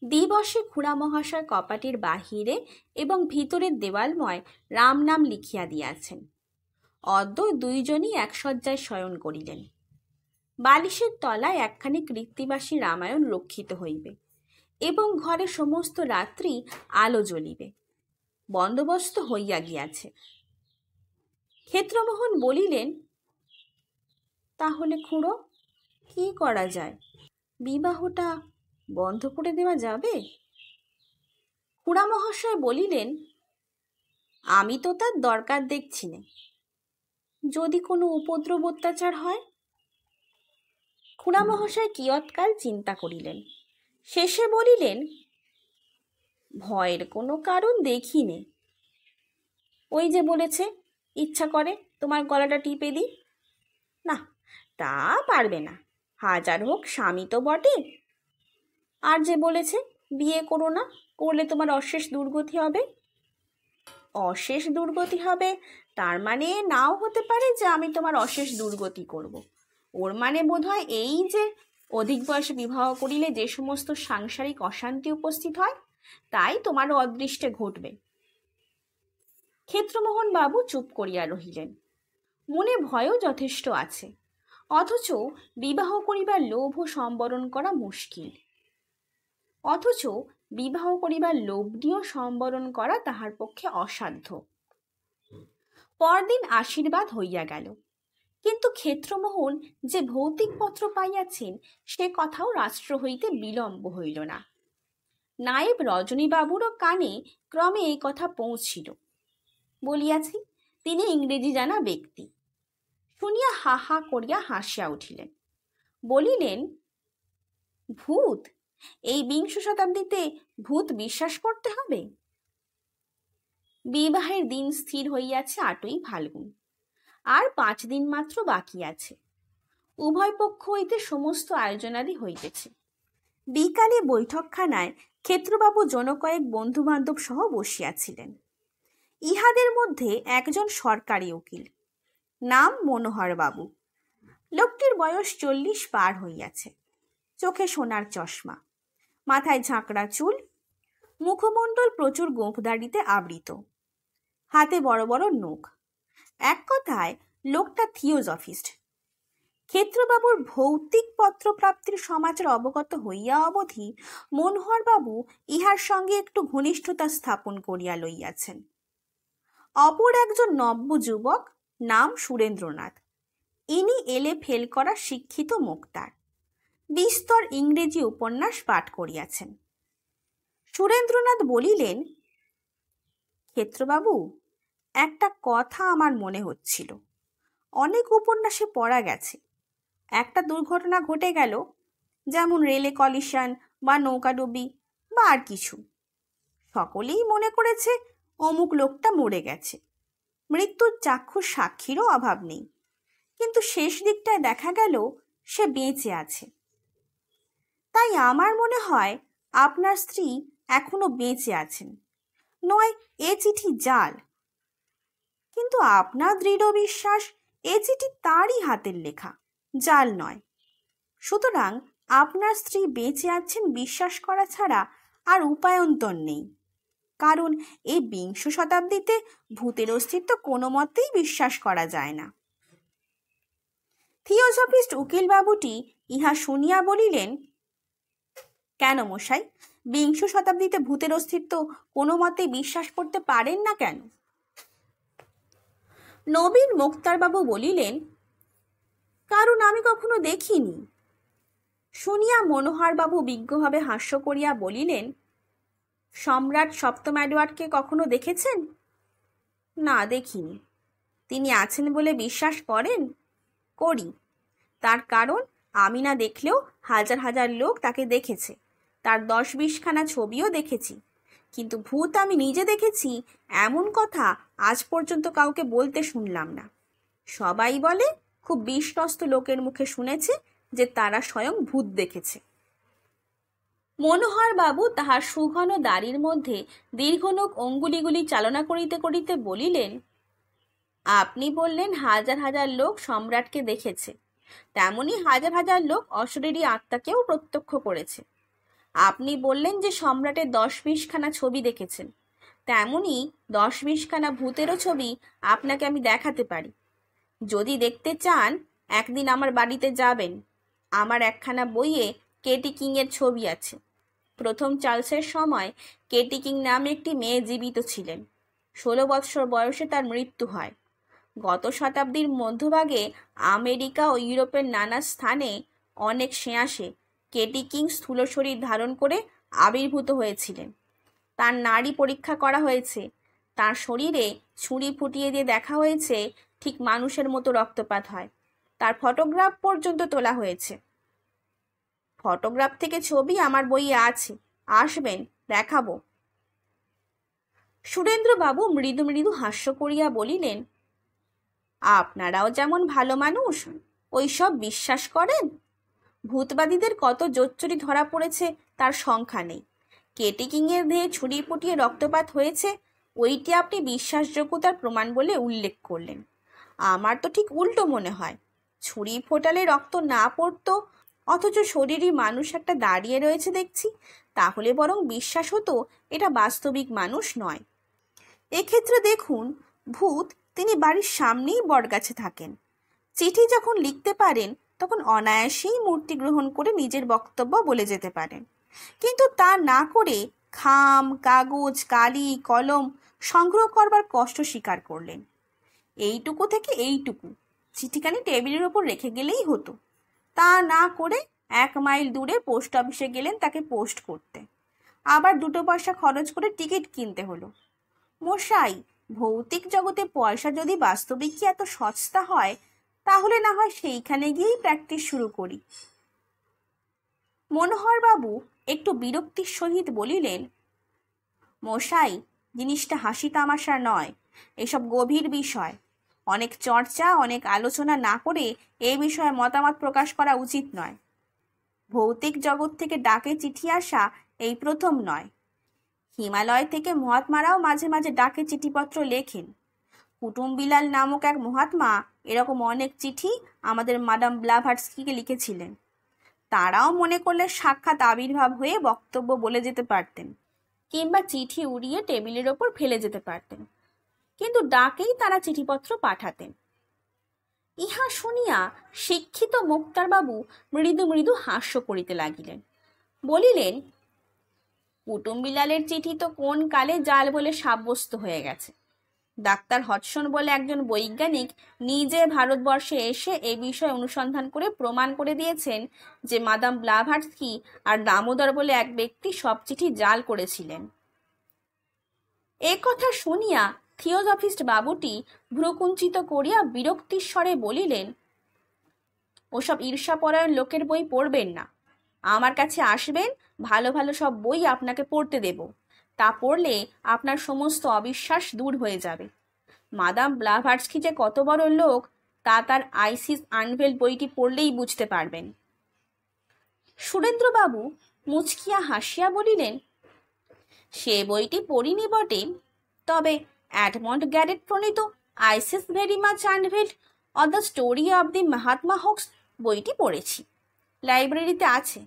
দিবসে খুড়া মহাশয় কপাটির বাহিরে এবং ভিতরের দেওয়ালময় রাম নাম লিখিয়া দিয়াছেন। অদ্য দুইজনই এক শয্যায় শয়ন করিলেন। বালিশের তলায় একখানি কৃত্তিবাসী রামায়ণ রক্ষিত হইবে এবং ঘরে সমস্ত রাত্রি আলো জ্বলিবে। বন্দোবস্ত হইয়া গিয়াছে। ক্ষেত্রমোহন বলিলেন, তাহলে খুড়ো, কি করা যায়? বিবাহটা বন্ধ করে দেওয়া যাবে? খুড়া মহাশয় বলিলেন, আমি তো তার দরকার দেখছি না। যদি কোনো উপদ্রব অত্যাচার হয়? খুড়া মহাশয় কিয়ৎকাল চিন্তা করিলেন, শেষে বলিলেন, ভয়ের কোনো কারণ দেখি নে। ওই যে বলেছে ইচ্ছা করে তোমার গলাটা টিপে দিই। না, তা পারবে না, হাজার হোক স্বামী তো বটে। আর যে বলেছে বিয়ে করো না, করলে তোমার অশেষ দুর্গতি হবে। অশেষ দুর্গতি হবে তার মানে নাও হতে পারে যে আমি তোমার অশেষ দুর্গতি করব। ওর মানে বোধহয় এই যে অধিক বয়সে বিবাহ করিলে যে সমস্ত সাংসারিক অশান্তি উপস্থিত হয়, তাই তোমারও অদৃষ্টে ঘটবে। ক্ষেত্রমোহন বাবু চুপ করিয়া রহিলেন। মনে ভয়ও যথেষ্ট আছে, অথচ বিবাহ করিবার লোভ ও সম্বরণ করা মুশকিল। অথচ বিবাহ করিবার লোভটিও সম্বরণ করা তাহার পক্ষে অসাধ্য। পরদিন আশীর্বাদ হইয়া গেল, কিন্তু ক্ষেত্রমোহন যে ভৌতিক পত্র পাইয়াছেন সে কথাও রাষ্ট্র হইতে বিলম্ব হইল না। নায়েব রজনীবাবুরও কানে ক্রমে এই কথা পৌঁছিল। বলিয়াছি, তিনি ইংরেজি জানা ব্যক্তি। শুনিয়া হা হা করিয়া হাসিয়া উঠিলেন। বলিলেন, ভূত? এই বিংশ শতাব্দীতে ভূত বিশ্বাস করতে হবে? বিবাহের দিন স্থির হইয়াছে 8ই ফাল্গুন। আর 5 দিন মাত্র বাকি আছে। উভয় পক্ষ হইতে সমস্ত আয়োজনাদি হইতেছে। বিকালে বৈঠকখানায় ক্ষেত্রবাবু জনকয়েক বন্ধু বান্ধব সহ বসিয়াছিলেন। ইহাদের মধ্যে একজন সরকারি উকিল, নাম মনোহর বাবু। লোকটির বয়স 40 পার হইয়াছে। চোখে সোনার চশমা, মাথায় ঝাঁকড়া চুল, মুখমণ্ডল প্রচুর গোঁফদাড়িতে আবৃত, হাতে বড় বড় নখ। এক কথায় লোকটা থিওজফিস্ট। ক্ষেত্রবাবুর ভৌতিক পত্র প্রাপ্তির সমাচার অবগত হইয়া অবধি মনোহরবাবু ইহার সঙ্গে একটু ঘনিষ্ঠতা স্থাপন করিয়া লইয়াছেন। অপর একজন নব্য যুবক, নাম সুরেন্দ্রনাথ। ইনি এলে ফেল করা শিক্ষিত মোক্তার, বিস্তর ইংরেজি উপন্যাস পাঠ করিয়াছেন। সুরেন্দ্রনাথ বলিলেন, ক্ষেত্রবাবু, একটা কথা আমার মনে হচ্ছিল। অনেক উপন্যাসে পড়া গেছে একটা দুর্ঘটনা ঘটে গেল, যেমন রেলে কলিশন বা নৌকাডুবি বা আর কিছু। সকলেই মনে করেছে অমুক লোকটা মরে গেছে, মৃত্যুর চাক্ষুষ সাক্ষীরও অভাব নেই, কিন্তু শেষ দিকটায় দেখা গেল সে বেঁচে আছে। তাই আমার মনে হয় আপনার স্ত্রী এখনো বেঁচে আছেন, নয় এ চিঠি জাল। কিন্তু আপনার দৃঢ় বিশ্বাস এ চিঠি তারই হাতের লেখা, জাল নয়। সুতরাং আপনার স্ত্রী বেঁচে আছেন বিশ্বাস করা ছাড়া আর উপায়ন্তর নেই, কারণ এই বিংশ শতাব্দীতে ভূতের অস্তিত্ব কোনো মতেই বিশ্বাস করা যায় না। থিওজফিস্ট উকিলবাবুটি ইহা শুনিয়া বলিলেন, কেন মশাই, বিংশ শতাব্দীতে ভূতের অস্তিত্ব কোনো মতে বিশ্বাস করতে পারেন না কেন? নবীন মোক্তারবাবু বলিলেন, কারণ আমি কখনো দেখিনি। শুনিয়া মনোহরবাবু বিজ্ঞভাবে হাস্য করিয়া বলিলেন, সম্রাট সপ্তম এডওয়ার্ডকে কখনো দেখেছেন? না, দেখিনি। তিনি আছেন বলে বিশ্বাস করেন? করি। তার কারণ আমি না দেখলেও হাজার হাজার লোক তাকে দেখেছে, তার 10-20খানা ছবিও দেখেছি। কিন্তু ভূত আমি নিজে দেখেছি এমন কথা আজ পর্যন্ত কাউকে বলতে শুনলাম না। সবাই বলে খুব বিশ্বস্ত লোকের মুখে শুনেছে যে তারা স্বয়ং ভূত দেখেছে। মনোহর বাবু তাহার সুঘন দাড়ির মধ্যে দীর্ঘনখ অঙ্গুলিগুলি চালনা করিতে করিতে বলিলেন, আপনি বললেন হাজার হাজার লোক সম্রাটকে দেখেছে, তেমনি হাজার হাজার লোক অশরীরী আত্মাকেও প্রত্যক্ষ করেছে। আপনি বললেন যে সম্রাটের 10-20খানা ছবি দেখেছেন, তেমনি 10-20খানা ভূতেরও ছবি আপনাকে আমি দেখাতে পারি। যদি দেখতে চান একদিন আমার বাড়িতে যাবেন। আমার একখানা বইয়ে কেটি কিংয়ের ছবি আছে। প্রথম চার্লসের সময় কেটি কিং নামে একটি মেয়ে জীবিত ছিলেন। 16 বৎসর বয়সে তার মৃত্যু হয়। গত শতাব্দীর মধ্যভাগে আমেরিকা ও ইউরোপের নানা স্থানে অনেক সেয়াসে কেটি কিং স্থূল শরীর ধারণ করে আবির্ভূত হয়েছিলেন। তার নাড়ি পরীক্ষা করা হয়েছে, তার শরীরে ছুরি ফুটিয়ে দিয়ে দেখা হয়েছে ঠিক মানুষের মতো রক্তপাত হয়। তার ফটোগ্রাফ পর্যন্ত তোলা হয়েছে। ফটোগ্রাফ থেকে ছবি আমার বইয়ে আছে, আসবেন, দেখাবো। সুরেন্দ্রবাবু মৃদু মৃদু হাস্য করিয়া বলিলেন, আপনারাও যেমন ভালো মানুষ, ওইসব বিশ্বাস করেন? ভূতবাদীদের কত জোচ্চুরি ধরা পড়েছে তার সংখ্যা নেই। কেটিকিংয়ের দেহে ছুরি ফুটিয়ে রক্তপাত হয়েছে, ওইটি আপনি বিশ্বাসযোগ্যতার প্রমাণ বলে উল্লেখ করলেন। আমার তো ঠিক উল্টো মনে হয়। ছুরি ফোটালে রক্ত না পড়তো, অথচ শরীরী মানুষ একটা দাঁড়িয়ে রয়েছে দেখছি, তাহলে বরং বিশ্বাস হতো এটা বাস্তবিক মানুষ নয়। এক্ষেত্রে দেখুন, ভূত তিনি বাড়ির সামনেই বটগাছে থাকেন। চিঠি যখন লিখতে পারেন তখন অনায়াসেই মূর্তি গ্রহণ করে নিজের বক্তব্য বলে যেতে পারেন, কিন্তু তা না করে খাম, কাগজ, কালি, কলম সংগ্রহ করবার কষ্ট স্বীকার করলেন। এইটুকু থেকে এইটুকু চিঠিখানি টেবিলের ওপর রেখে গেলেই হতো। তা না করে 1 মাইল দূরে পোস্ট অফিসে গেলেন তাকে পোস্ট করতে, আবার 2 পয়সা খরচ করে টিকিট কিনতে হলো। মশাই, ভৌতিক জগতে পয়সা যদি বাস্তবিক কি এত সস্তা হয়, তাহলে না হয় সেইখানে গিয়েই প্র্যাকটিস শুরু করি। মনোহরবাবু একটু বিরক্তির সহিত বলিলেন, মশাই, জিনিসটা হাসি তামাশা নয়, এসব গভীর বিষয়। অনেক চর্চা, অনেক আলোচনা না করে এ বিষয়ে মতামত প্রকাশ করা উচিত নয়। ভৌতিক জগৎ থেকে ডাকে চিঠি আসা এই প্রথম নয়। হিমালয় থেকে মহাত্মারাও মাঝে মাঝে ডাকে চিঠিপত্র লেখেন। কুটুম্বিলাল নামক এক মহাত্মা এরকম অনেক চিঠি আমাদের মাদাম ব্লাভাটস্কিকে লিখেছিলেন। তারাও মনে করলে সাক্ষাৎ আবির্ভাব হয়ে বক্তব্য বলে যেতে পারতেন, কিংবা চিঠি উড়িয়ে টেবিলের ওপর ফেলে যেতে পারতেন, কিন্তু ডাকেই তারা চিঠিপত্র পাঠাতেন। ইহা শুনিয়া শিক্ষিত মোক্তারবাবু মৃদু মৃদু হাস্য করিতে লাগিলেন। বলিলেন, কুটুম্বিলালের চিঠি তো কোন কালে জাল বলে সাব্যস্ত হয়ে গেছে। ডাক্তার হডসন বলে একজন বৈজ্ঞানিক নিজে ভারতবর্ষে এসে এ বিষয়ে অনুসন্ধান করে প্রমাণ করে দিয়েছেন যে মাদাম ব্লাভাটস্কি আর দামোদর বলে এক ব্যক্তি সব চিঠি জাল করেছিলেন। এ কথা শুনিয়া থিওজফিস্ট বাবুটি ভ্রুকুঞ্চিত করিয়া বিরক্তির স্বরে বলিলেন, ওসব ঈর্ষাপরায়ণ লোকের বই পড়বেন না। আমার কাছে আসবেন, ভালো ভালো সব বই আপনাকে পড়তে দেব। তা পড়লে আপনার সমস্ত অবিশ্বাস দূর হয়ে যাবে। মাদাম ব্লাভাটস্কি যে কত বড় লোক তা তার আইসিস আনভেল বইটি পড়লেই বুঝতে পারবেন। সুরেন্দ্রবাবু মুচকিয়া হাসিয়া বলিলেন, সে বইটি পড়িনি বটে, তবে এডমন্ড গ্যারেট প্রণীত Isis very much unveiled or the story of the Mahatma hoax বইটি পড়েছি। লাইব্রেরিতে আছে,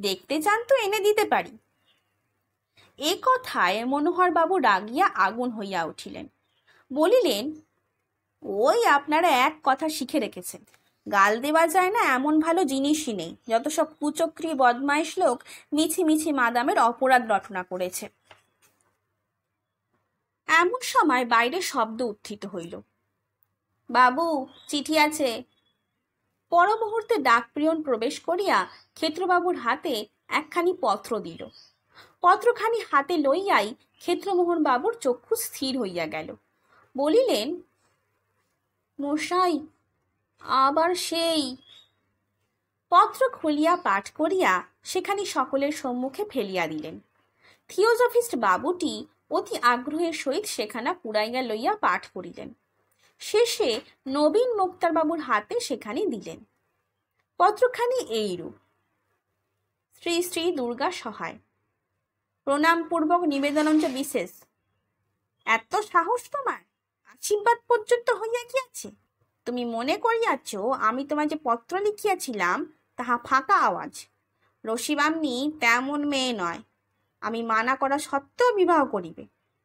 দেখতে চান তো এনে দিতে পারি। এ কথায় মনোহরবাবু রাগিয়া আগুন হইয়া উঠিলেন। বলিলেন, ওই আপনারা এক কথা শিখে রেখেছেন, গাল দেওয়া যায় না এমন ভালো জিনিসই নেই। যত সব কুচক্রী বদমাইশ লোক মিছি মিছি মাদামের অপরাধ রটনা করেছে। এমন সময় বাইরে শব্দ উত্থিত হইল, বাবু, চিঠি আছে। পর মুহূর্তে ডাকপ্রিয়ন প্রবেশ করিয়া ক্ষেত্রবাবুর হাতে একখানি পত্র দিল। পত্রখানি হাতে লইয়াই ক্ষেত্রমোহন বাবুর চক্ষু স্থির হইয়া গেল। বলিলেন, মশাই, আবার সেই। পত্র খুলিয়া পাঠ করিয়া সেখানি সকলের সম্মুখে ফেলিয়া দিলেন। থিওজফিস্ট বাবুটি অতি আগ্রহের সহিত সেখানা পুড়াইয়া লইয়া পাঠ করিলেন। শেষে নবীন মোক্তারবাবুর হাতে সেখানি দিলেন। পত্রখানি এইরূপ: শ্রী শ্রী দুর্গা সহায়, প্রণামপূর্বক নিবেদনঞ্চ বিশেষ। এত সাহস তোমার, আশীর্বাদ পর্যন্ত হইয়া গিয়াছে? তুমি মনে করিয়াছ আমি তোমায় যে পত্র লিখিয়াছিলাম তাহা ফাঁকা আওয়াজ? রসিবামনি তেমন মেয়ে নয়, আমি মানা করা সত্ত্বেও বিবাহ করিবে।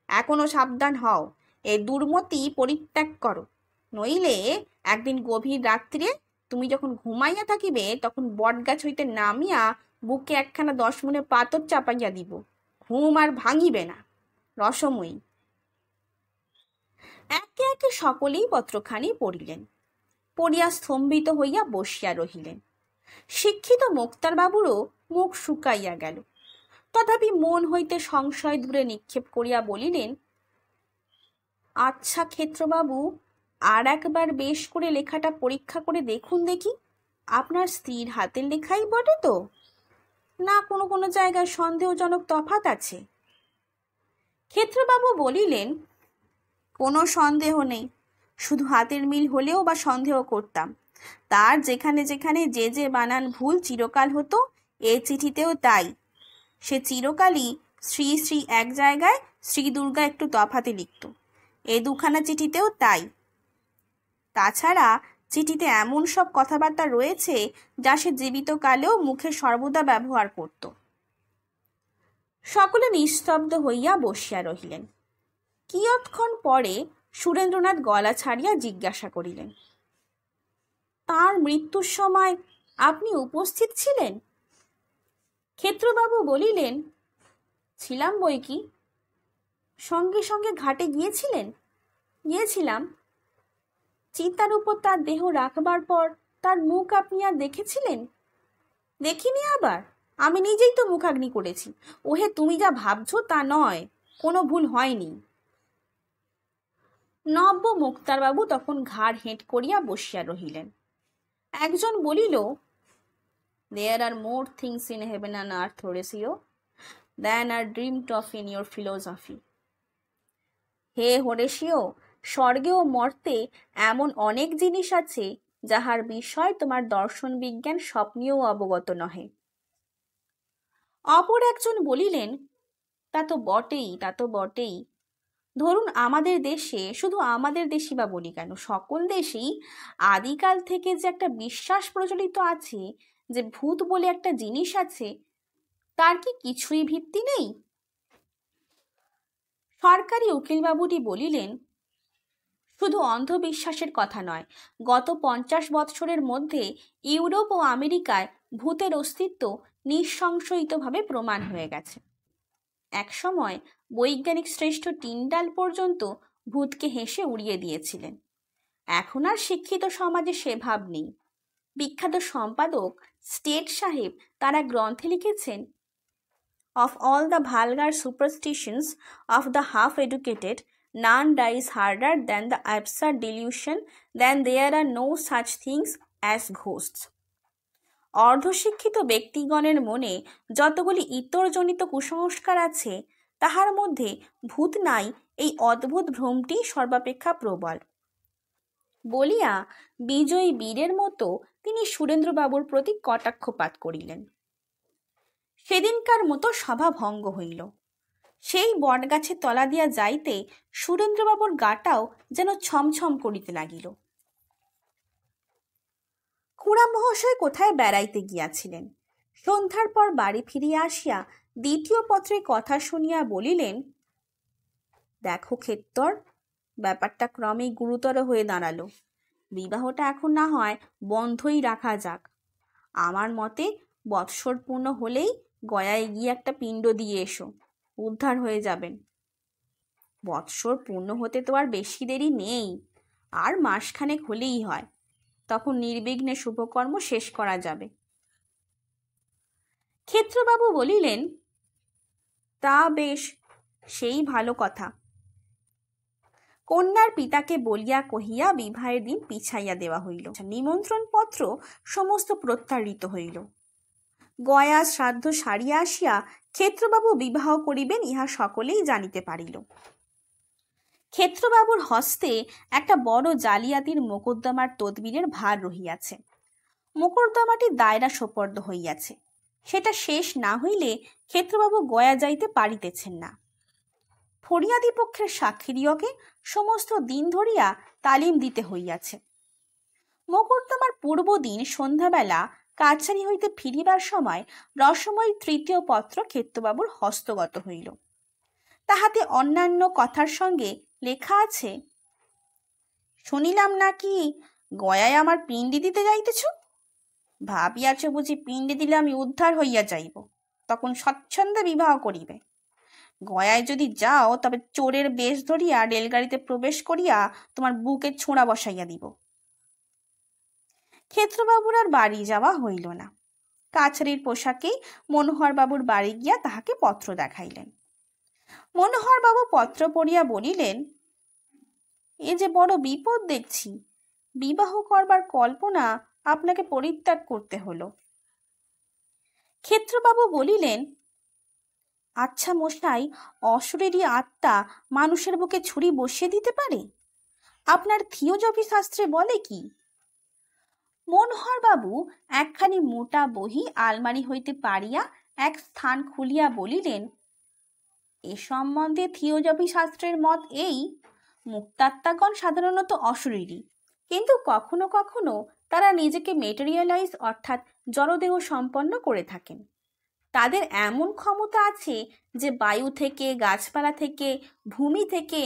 এখনো সাবধান হও, এ দুর্মতি পরিত্যাগ করো, নইলে একদিন গভীর রাত্রে তুমি যখন ঘুমাইয়া থাকিবে তখন বটগাছ হইতে নামিয়া বুকে একখানা 10 মুনে পাথর চাপাইয়া দিব, ঘুম আর ভাঙিবে না। রসময়ী। একে একে সকলেই পত্রখানি পড়িলেন, পড়িয়া স্তম্ভিত হইয়া বসিয়া রহিলেন। শিক্ষিত মোক্তারবাবুরও মুখ শুকাইয়া গেল। তথাপি মন হইতে সংশয় দূরে নিক্ষেপ করিয়া বলিলেন, আচ্ছা ক্ষেত্রবাবু, আর একবার বেশ করে লেখাটা পরীক্ষা করে দেখুন দেখি, আপনার স্ত্রীর হাতের লেখাই বটে তো, না কোনো কোনো জায়গায় সন্দেহজনক তফাৎ আছে? ক্ষেত্রবাবু বলিলেন, কোনো সন্দেহ নেই, শুধু হাতের মিল হলেও বা সন্দেহ করতাম। তার যেখানে যেখানে যে যে বানান ভুল চিরকাল হতো, এ চিঠিতেও তাই। সে চিরকালই শ্রী শ্রী এক জায়গায়, শ্রী দুর্গা একটু তফাতে লিখত। এ দুখানা চিঠিতেও তাই। তাছাড়া চিঠিতে এমন সব কথাবার্তা রয়েছে যা সে জীবিত কালেও মুখে সর্বদা ব্যবহার করত। সকলে নিস্তব্ধ হইয়া বসিয়া রহিলেন। কিয়ৎক্ষণ পরে সুরেন্দ্রনাথ গলা ছাড়িয়া জিজ্ঞাসা করিলেন, তার মৃত্যুর সময় আপনি উপস্থিত ছিলেন? ক্ষেত্রবাবু বলিলেন, ছিলাম বই কি। সঙ্গে সঙ্গে ঘাটে গিয়েছিলেন? গিয়েছিলাম। চিতার উপর তার দেহ রাখবার পর তার মুখ আপনি আর দেখেছিলেন? দেখিনি আবার, আমি নিজেই তো মুখাগ্নি করেছি। ওহে, তুমি যা ভাবছো তা নয়, কোনো ভুল হয়নি। নব্য মুক্তারবাবু তখন ঘাড় হেঁট করিয়া বসিয়া রহিলেন। একজন বলিল, There are more things in heaven and earth, Horatio, than are dreamed of in your philosophy. হে হোরেশিও, স্বর্গে ও মর্তে এমন অনেক জিনিস আছে যাহার বিষয় তোমার দর্শন বিজ্ঞান স্বপ্নেও অবগত নহে। অপর একজন বলিলেন, তা তো বটেই, তা তো বটেই। ধরুন আমাদের দেশে, শুধু আমাদের দেশই বা বলি কেন, সকল দেশেই আদিকাল থেকে যে একটা বিশ্বাস প্রচলিত আছে যে ভূত বলে একটা জিনিস আছে, তার কি কিছুই ভিত্তি নেই? সরকারি উকিলবাবুটি বলিলেন, শুধু অন্ধবিশ্বাসের কথা নয়, গত 50 বৎসরের মধ্যে ইউরোপ ও আমেরিকায় ভূতের অস্তিত্ব নিঃসংশয়িতভাবে প্রমাণ হয়ে গেছে। একসময় বৈজ্ঞানিক শ্রেষ্ঠ টিন্ডাল পর্যন্ত ভূতকে হেসে উড়িয়ে দিয়েছিলেন। এখন আর শিক্ষিত সমাজে সে ভাব নেই। বিখ্যাত সম্পাদক স্টেট সাহেব তারা গ্রন্থে লিখেছেন, Of all the vulgar superstitions of the half-educated, none dies harder than the absurd delusion that there are no such things as ghosts. অর্ধশিক্ষিত ব্যক্তিগণের মনে যতগুলি ইতরজনিত কুসংস্কার আছে, তাহার মধ্যে ভূত নাই এই অদ্ভুত ভ্রমটি সর্বাপেক্ষা প্রবল। বলিয়া বিজয়ী বীরের মতো তিনি সুরেন্দ্রবাবুর প্রতি কটাক্ষপাত করিলেন। সেদিনকার মতো সভা ভঙ্গ হইল। সেই বটগাছে তলা দিয়া যাইতে সুরেন্দ্রবাবুর গাটাও যেন ছমছম করিতে লাগিল। খুড়া মহাশয় কোথায় বেড়াইতে গিয়াছিলেন। সন্ধ্যার পর বাড়ি ফিরিয়া আসিয়া দ্বিতীয় পত্রে কথা শুনিয়া বলিলেন, দেখো ক্ষেত্তর, ব্যাপারটা ক্রমেই গুরুতর হয়ে দাঁড়ালো। বিবাহটা এখন না হয় বন্ধই রাখা যাক। আমার মতে বৎসর পূর্ণ হলেই গয়ায় গিয়ে একটা পিণ্ড দিয়ে এসো, উদ্ধার হয়ে যাবেন। বৎসর পূর্ণ হতে তো আর বেশি দেরি নেই, আর মাসখানেক হলেই হয়, তখন নির্বিঘ্নে শুভকর্ম শেষ করা যাবে। ক্ষেত্রবাবু বলিলেন, তা বেশ, সেই ভালো কথা। কন্যার পিতাকে বলিয়া কহিয়া বিবাহের দিন পিছাইয়া দেওয়া হইল। নিমন্ত্রণ পত্র সমস্ত প্রত্যাহৃত হইল। গয়া শ্রাদ্ধ সারিয়া আসিয়া ক্ষেত্রবাবু বিবাহ করিবেন ইহা সকলেই জানিতে পারিল। ক্ষেত্রবাবুর হস্তে একটা বড় জালিয়াতির মোকদ্দমার তদবিরের ভার রহিয়াছে। মোকদ্দমাটি দায়রা সোপর্দ হইয়াছে। সেটা শেষ না হইলে ক্ষেত্রবাবু গয়া যাইতে পারিতেছেন না। ফরিয়াদি পক্ষের সাক্ষীদিওকে সমস্ত দিন ধরিয়া তালিম দিতে হইয়াছে। মোকদ্দমার পূর্বদিন সন্ধ্যাবেলা কাছারি হইতে ফিরিবার সময় রসময়ী তৃতীয় পত্র ক্ষেত্রবাবুর হস্তগত হইল। তাহাতে অন্যান্য কথার সঙ্গে লেখা আছে, শুনিলাম নাকি গয়ায় আমার পিণ্ডি দিতে যাইতেছ। ভাবিয়াছ বুঝি পিণ্ডি দিলে আমি উদ্ধার হইয়া যাইব, তখন স্বচ্ছন্দে বিবাহ করিবে। গয়ায় যদি যাও তবে চোরের বেশ ধরিয়া রেলগাড়িতে প্রবেশ করিয়া তোমার বুকে ছোঁড়া বসাইয়া দিব। ক্ষেত্রবাবুর আর বাড়ি যাওয়া হইল না। কাছারির পোশাকেই মনোহরবাবুর বাড়ি গিয়া তাহাকে পত্র দেখাইলেন। মনোহরবাবু পত্র পড়িয়া বলিলেন, এ যে বড় বিপদ দেখছি। বিবাহ করবার কল্পনা আপনাকে পরিত্যাগ করতে হলো। ক্ষেত্রবাবু বলিলেন, আচ্ছা মশাই, অশরীরী আত্মা মানুষের বুকে ছুরি বসিয়ে দিতে পারে? আপনার থিওজফি শাস্ত্রে বলে কি? মনোহর বাবু একখানি মোটা বহি আলমারি হইতে পারিয়া এক স্থান খুলিয়া বলিলেন, এ সম্বন্ধে থিওজফি শাস্ত্রের মত এই, মুক্তাত্মাগণ সাধারণত অশরীরী, কিন্তু কখনো কখনো তারা নিজেকে মেটেরিয়ালাইজ অর্থাৎ জড়দেহ সম্পন্ন করে থাকেন। তাদের এমন ক্ষমতা আছে যে বায়ু থেকে, গাছপালা থেকে, ভূমি থেকে,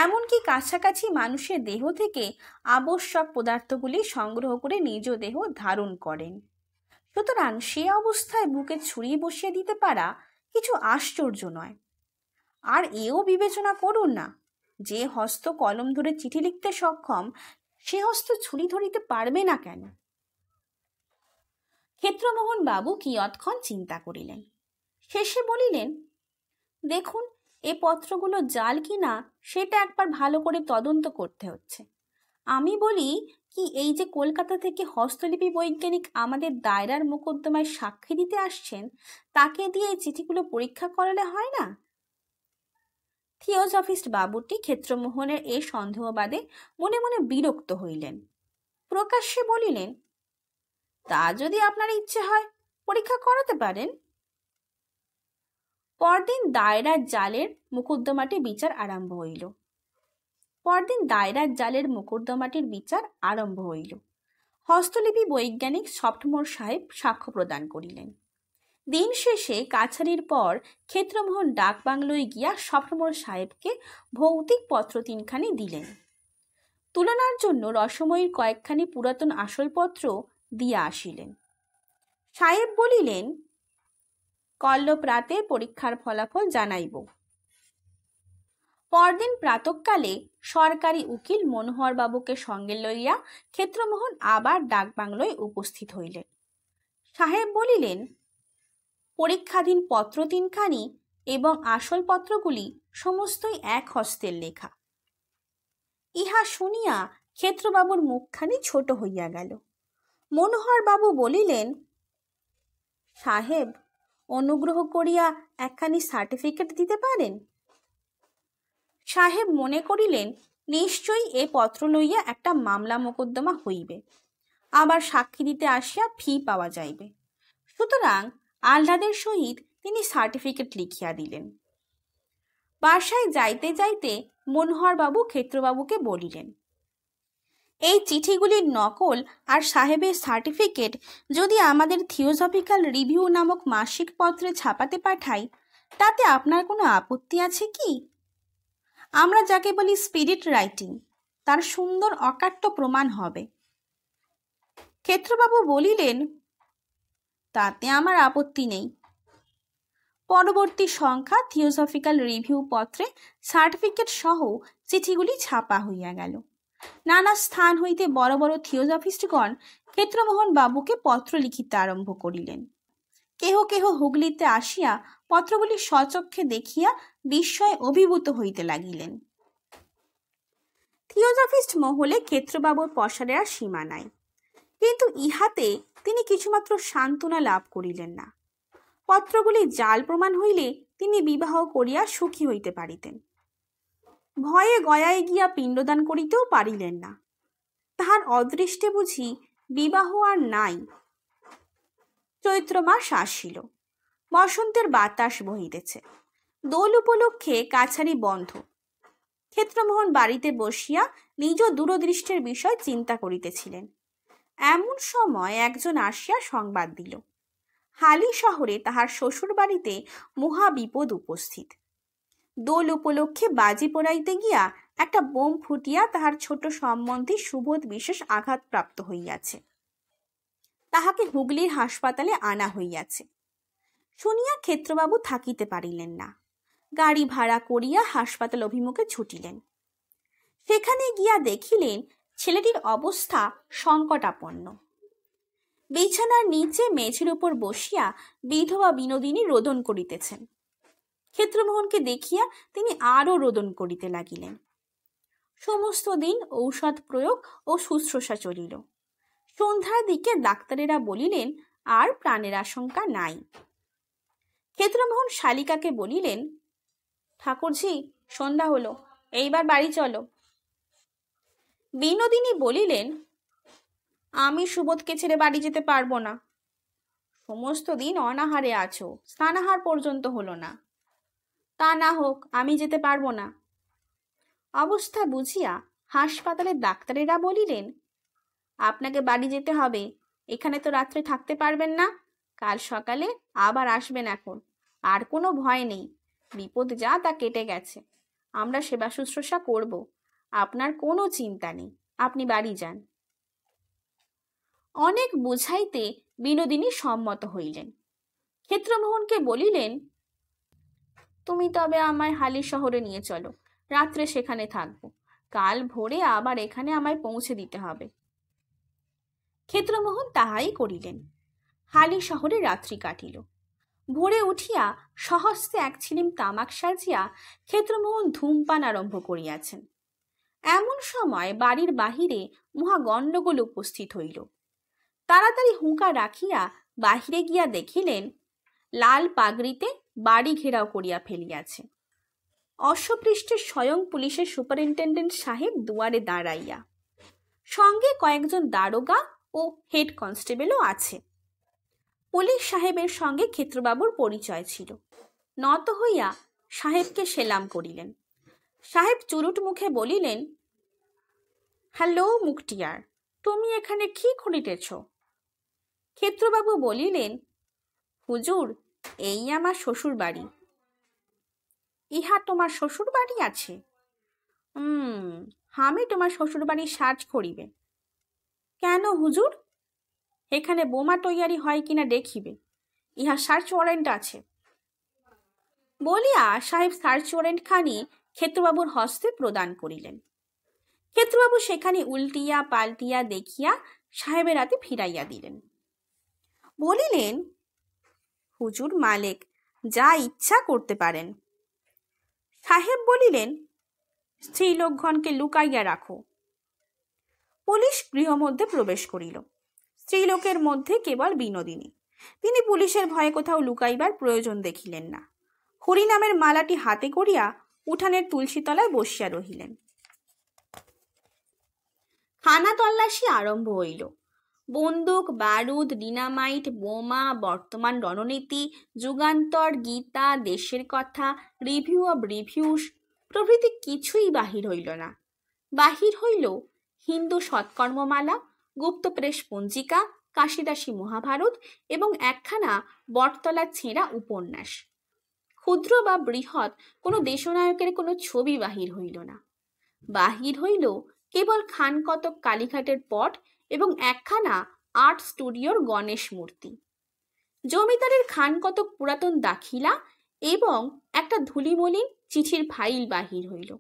এমনকি কাছাকাছি মানুষের দেহ থেকে আবশ্যক পদার্থগুলি সংগ্রহ করে নিজ দেহ ধারণ করেন। সুতরাং সে অবস্থায় বুকে ছুরি বসিয়ে দিতে পারা কিছু আশ্চর্য নয়। আর এও বিবেচনা করুন না, যে হস্ত কলম ধরে চিঠি লিখতে সক্ষম, সে হস্ত ছুরি ধরিতে পারবে না কেন? ক্ষেত্রমোহন বাবু কিয়ৎক্ষণ চিন্তা করিলেন, শেষে বলিলেন, দেখুন, এ পত্রগুলো জাল কিনা সেটা একবার ভালো করে তদন্ত করতে হচ্ছে। আমি বলি কি, এই যে কলকাতা থেকে হস্তলিপি বৈজ্ঞানিক আমাদের দায়রার মোকদ্দমায় সাক্ষী দিতে আসছেন, তাকে দিয়ে এই চিঠিগুলো পরীক্ষা করালে হয় না? থিওজফিস্ট বাবুটি ক্ষেত্রমোহনের এই সন্দেহবাদে মনে মনে বিরক্ত হইলেন। প্রকাশ্যে বলিলেন, তা যদি আপনার ইচ্ছে হয় পরীক্ষা করাতে পারেন। পরদিন দায়রার জালের মোকদ্দমাটির বিচার আরম্ভ হইল। হস্তলিপি বৈজ্ঞানিক সফটমোর সাহেব সাক্ষ্য প্রদান করিলেন। দিন শেষে কাছারির পর ক্ষেত্রমোহন ডাক বাংলোয় গিয়া সফটমোর সাহেবকে ভৌতিক পত্র 3খানি দিলেন। তুলনার জন্য রসময়ীর কয়েকখানি পুরাতন আসলপত্র দিয়া আসিলেন। সাহেব বলিলেন, কল্লব রাতে পরীক্ষার ফলাফল জানাইব। পরদিন প্রাতঃকালে সরকারি উকিল মনোহর বাবুকে সঙ্গে লইয়া ক্ষেত্রমোহন আবার ডাক বাংলোয় উপস্থিত হইলেন। সাহেব বলিলেন, পরীক্ষাধীন পত্র 3খানি এবং আসল পত্রগুলি সমস্তই এক হস্তের লেখা। ইহা শুনিয়া ক্ষেত্রবাবুর মুখখানি ছোট হইয়া গেল। মনোহর বাবু বলিলেন, সাহেব, অনুগ্রহ করিয়া একখানি সার্টিফিকেট দিতে পারেন? সাহেব মনে করিলেন, নিশ্চয়ই এ পত্র লইয়া একটা মামলা মোকদ্দমা হইবে, আবার সাক্ষী দিতে আসিয়া ফি পাওয়া যাইবে। সুতরাং আহ্লাদের সহিত তিনি সার্টিফিকেট লিখিয়া দিলেন। বাসায় যাইতে যাইতে মনোহর বাবু ক্ষেত্রবাবুকে বলিলেন, এই চিঠিগুলির নকল আর সাহেবের সার্টিফিকেট যদি আমাদের থিওজফিক্যাল রিভিউ নামক মাসিক পত্রে ছাপাতে পাঠাই, তাতে আপনার কোনো আপত্তি আছে কি? আমরা যাকে বলি স্পিরিট রাইটিং, তার সুন্দর অকাট্য প্রমাণ হবে। ক্ষেত্রবাবু বলিলেন, তাতে আমার আপত্তি নেই। পরবর্তী সংখ্যা থিওজফিক্যাল রিভিউ পত্রে সার্টিফিকেট সহ চিঠিগুলি ছাপা হইয়া গেল। নানা স্থান হইতে বড় বড় থিওজফিস্টগণ ক্ষেত্রমোহন বাবুকে পত্র লিখিতে আরম্ভ করিলেন। কেহ কেহ হুগলিতে আসিয়া পত্রগুলি স্বচক্ষে দেখিয়া বিস্ময়ে অভিভূত হইতে লাগিলেন। থিওজফিস্ট মহলে ক্ষেত্রবাবুর প্রসারের আর সীমা নাই, কিন্তু ইহাতে তিনি কিছুমাত্র সান্ত্বনা লাভ করিলেন না। পত্রগুলি জাল প্রমাণ হইলে তিনি বিবাহ করিয়া সুখী হইতে পারিতেন। ভয়ে গয়ায় গিয়া পিণ্ডদান করিতেও পারিলেন না। তাহার অদৃষ্টে বুঝি বিবাহ আর নাই। চৈত্র মাস আসিল, বসন্তের বাতাস বহিতেছে। দোল উপলক্ষে কাছারি বন্ধ। ক্ষেত্রমোহন বাড়িতে বসিয়া নিজ দূরদৃষ্টের বিষয় চিন্তা করিতেছিলেন। এমন সময় একজন আসিয়া সংবাদ দিল, হালি শহরে তাহার শ্বশুর বাড়িতে মহা বিপদ উপস্থিত। দোল উপলক্ষে বাজি পোড়াইতে গিয়া একটা বোম ফুটিয়া তাহার ছোট সম্বন্ধী সুবোধ বিশেষ আঘাতপ্রাপ্ত হইয়াছে। তাহাকে হুগলির হাসপাতালে আনা হইয়াছে। শুনিয়া ক্ষেত্রবাবু থাকিতে পারিলেন না। গাড়ি ভাড়া করিয়া হাসপাতাল অভিমুখে ছুটিলেন। সেখানে গিয়া দেখিলেন ছেলেটির অবস্থা সংকটাপন্ন। বিছানার নিচে মেঝের উপর বসিয়া বিধবা বিনোদিনী রোদন করিতেছেন। ক্ষেত্রমোহনকে দেখিয়া তিনি আরো রোদন করিতে লাগিলেন। সমস্ত দিন ঔষধ প্রয়োগ ও শুশ্রূষা চলিল। সন্ধ্যার দিকে ডাক্তারেরা বলিলেন, আর প্রাণের আশঙ্কা নাই। ক্ষেত্রমোহন শালিকাকে বলিলেন, ঠাকুরঝি, সন্ধ্যা হলো, এইবার বাড়ি চলো। বিনোদিনী বলিলেন, আমি সুবোধকে ছেড়ে বাড়ি যেতে পারবো না। সমস্ত দিন অনাহারে আছো, স্নানাহার পর্যন্ত হলো না। তা না হোক, আমি যেতে পারবো না। অবস্থা বুঝিয়া হাসপাতালের ডাক্তারেরা বলিলেন, আপনাকে বাড়ি যেতে হবে, এখানে তো রাত্রে থাকতে পারবেন না, কাল সকালে আবার আসবেন। এখন আর কোনো ভয় নেই, বিপদ যা তা কেটে গেছে, আমরা সেবা শুশ্রূষা করব, আপনার কোনো চিন্তা নেই, আপনি বাড়ি যান। অনেক বুঝাইতে বিনোদিনী সম্মত হইলেন। ক্ষেত্রমোহনকে বলিলেন, তুমি তবে আমায় হালি শহরে নিয়ে চলো, রাত্রে সেখানে থাকবো, কাল ভোরে আবার এখানে আমায় পৌঁছে দিতে হবে। ক্ষেত্রমোহন তাহাই করিলেন। হালি শহরে রাত্রি কাটিল। ভোরে উঠিয়া সহস্তে এক ছিলিম তামাক সাজিয়া ক্ষেত্রমোহন ধূমপান আরম্ভ করিয়াছেন। এমন সময় বাড়ির বাহিরে মহা গণ্ডগোল উপস্থিত হইল। তাড়াতাড়ি হুঁকা রাখিয়া বাহিরে গিয়া দেখিলেন, লাল পাগড়িতে বাড়ি ঘেরাও করিয়া ফেলিয়াছে। অশ্বপৃষ্ঠে স্বয়ং পুলিশের সুপারিনটেন্ডেন্ট সাহেব দুয়ারে দাঁড়াইয়া, সঙ্গে কয়েকজন দারোগা ও হেড কনস্টেবলও আছে। পুলিশ সাহেবের সঙ্গে ক্ষেত্রবাবুর পরিচয় ছিল। নত হইয়া সাহেবকে সেলাম করিলেন। সাহেব চুরুট মুখে বলিলেন, হ্যালো মুক্তিয়ার, তুমি এখানে কি করিতেছ? ক্ষেত্রবাবু বলিলেন, হুজুর, এই আমার শ্বশুর বাড়ি। ইহা তোমার শ্বশুর বাড়ি আছে? আমি তোমার শ্বশুর বাড়ি সার্চ করিবে। কেন হুজুর? এখানে বোমা তৈয়ারি হয় কিনা দেখিবে, ইহা সার্চ ওয়ারেন্ট আছে। বলিয়া সাহেব সার্চ ওয়ারেন্ট খানি ক্ষেত্রবাবুর হস্তে প্রদান করিলেন। ক্ষেত্রবাবু সেখানে উল্টিয়া পাল্টিয়া দেখিয়া সাহেবের হাতে ফিরাইয়া দিলেন। বলিলেন, হুজুর মালেক, যা ইচ্ছা করতে পারেন। সাহেব বলিলেন, স্ত্রীলোকগণকে লুকাইয়া রাখো। পুলিশ গৃহমধ্যে প্রবেশ করিল। স্ত্রীলোকের মধ্যে কেবল বিনোদিনী। তিনি পুলিশের ভয়ে কোথাও লুকাইবার প্রয়োজন দেখিলেন না। হরিনামের মালাটি হাতে করিয়া উঠানের তুলসীতলায় বসিয়া রহিলেন। খানা তল্লাশি আরম্ভ হইল। বন্দুক, বারুদ, ডিনামাইট, বোমা, বর্তমান রণনীতি, যুগান্তর, গীতা, দেশের কথা, রিভিউ অব রিভিউস প্রভৃতি কিছুই বাহির হইল না। বাহির হইল হিন্দু সৎকর্মমালা, গুপ্ত প্রেস পঞ্জিকা, কাশিদাসী মহাভারত এবং একখানা বটতলা ছেঁড়া উপন্যাস। ক্ষুদ্র বা বৃহৎ কোনো দেশনায়কের কোনো ছবি বাহির হইল না। বাহির হইল কেবল খানকতক কালীঘাটের পট এবং একখানা আর্ট স্টুডিওর গণেশ মূর্তি। জমিদারের খানকতক পুরাতন দাখিলা এবং একটা ধুলিমলিন চিঠির ফাইল বাহির হইল।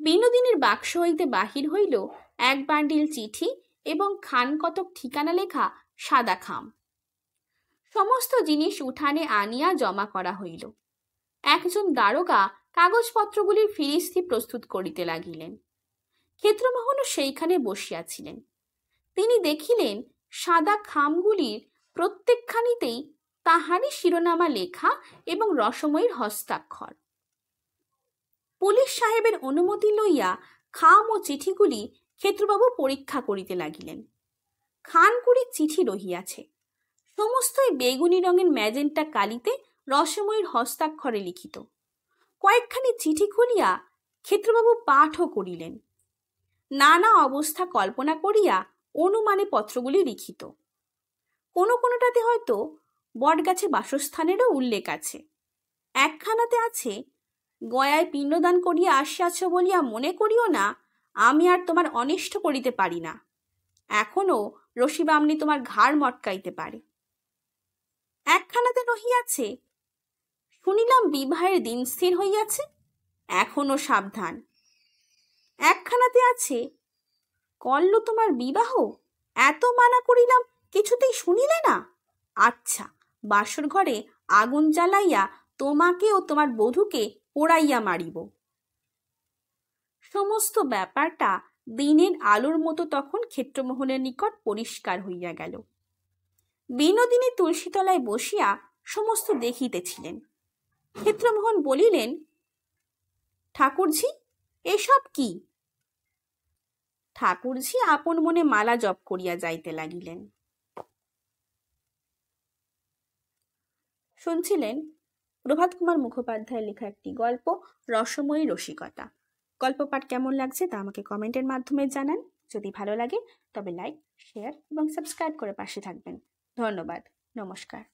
বিনোদিনীর বাক্স হইতে বাহির হইল এক বান্ডিল চিঠি এবং খানকতক ঠিকানা লেখা সাদা খাম। সমস্ত জিনিস উঠানে আনিয়া জমা করা হইল। একজন দারোগা কাগজপত্রগুলির ফিরিস্তি প্রস্তুত করিতে লাগিলেন। ক্ষেত্রমোহনও সেইখানে বসিয়াছিলেন। তিনি দেখিলেন সাদা খামগুলির প্রত্যেকখানিতেই তাহারই শিরোনামা লেখা এবং রসময়ীর হস্তাক্ষর। পুলিশ সাহেবের অনুমতি লইয়া খাম ও চিঠিগুলি ক্ষেত্রবাবু পরীক্ষা করিতে লাগিলেন। খানকুড়ির চিঠি রহিয়াছে, সমস্তই বেগুনি রঙের ম্যাজেন্টা কালিতে রসময়ীর হস্তাক্ষরে লিখিত। কয়েকখানি চিঠি খুলিয়া ক্ষেত্রবাবু পাঠও করিলেন। নানা অবস্থা কল্পনা করিয়া অনুমানে পত্রগুলি লিখিত। কোনো কোনোটাতে হয়তো বটগাছে বাসস্থানেরও উল্লেখ আছে। একখানাতে আছে, গয়ায় পিণ্ডদান করিয়া আসিয়াছ বলিয়া মনে করিও না, আমি আর তোমার অনিষ্ট করিতে পারি না, এখনো রশিবামনি তোমার ঘাড় মটকাইতে পারে। একখানাতে রহিয়াছে, শুনিলাম বিবাহের দিন স্থির হইয়াছে, এখনো সাবধান। একখানাতে আছে, করল তোমার বিবাহ, এত মানা করিলাম কিছুতেই শুনিলে না, আচ্ছা বাসর ঘরে আগুন জ্বালাইয়া তোমাকে ও তোমার বধূকে পোড়াইয়া মারিব। সমস্ত ব্যাপারটা দিনের আলোর মতো তখন ক্ষেত্রমোহনের নিকট পরিষ্কার হইয়া গেল। বিনোদিনী তুলসীতলায় বসিয়া সমস্ত দেখিতেছিলেন। ক্ষেত্রমোহন বলিলেন, ঠাকুরঝি, এসব কি? ঠাকুরঝি আপন মনে মালা জপ করিয়া যাইতে লাগিলেন। শুনছিলেন প্রভাত কুমার মুখোপাধ্যায়ের লেখা একটি গল্প, রসময়ী রসিকতা। গল্প পাঠ কেমন লাগছে তা আমাকে কমেন্টের মাধ্যমে জানান। যদি ভালো লাগে তবে লাইক, শেয়ার এবং সাবস্ক্রাইব করে পাশে থাকবেন। ধন্যবাদ। নমস্কার।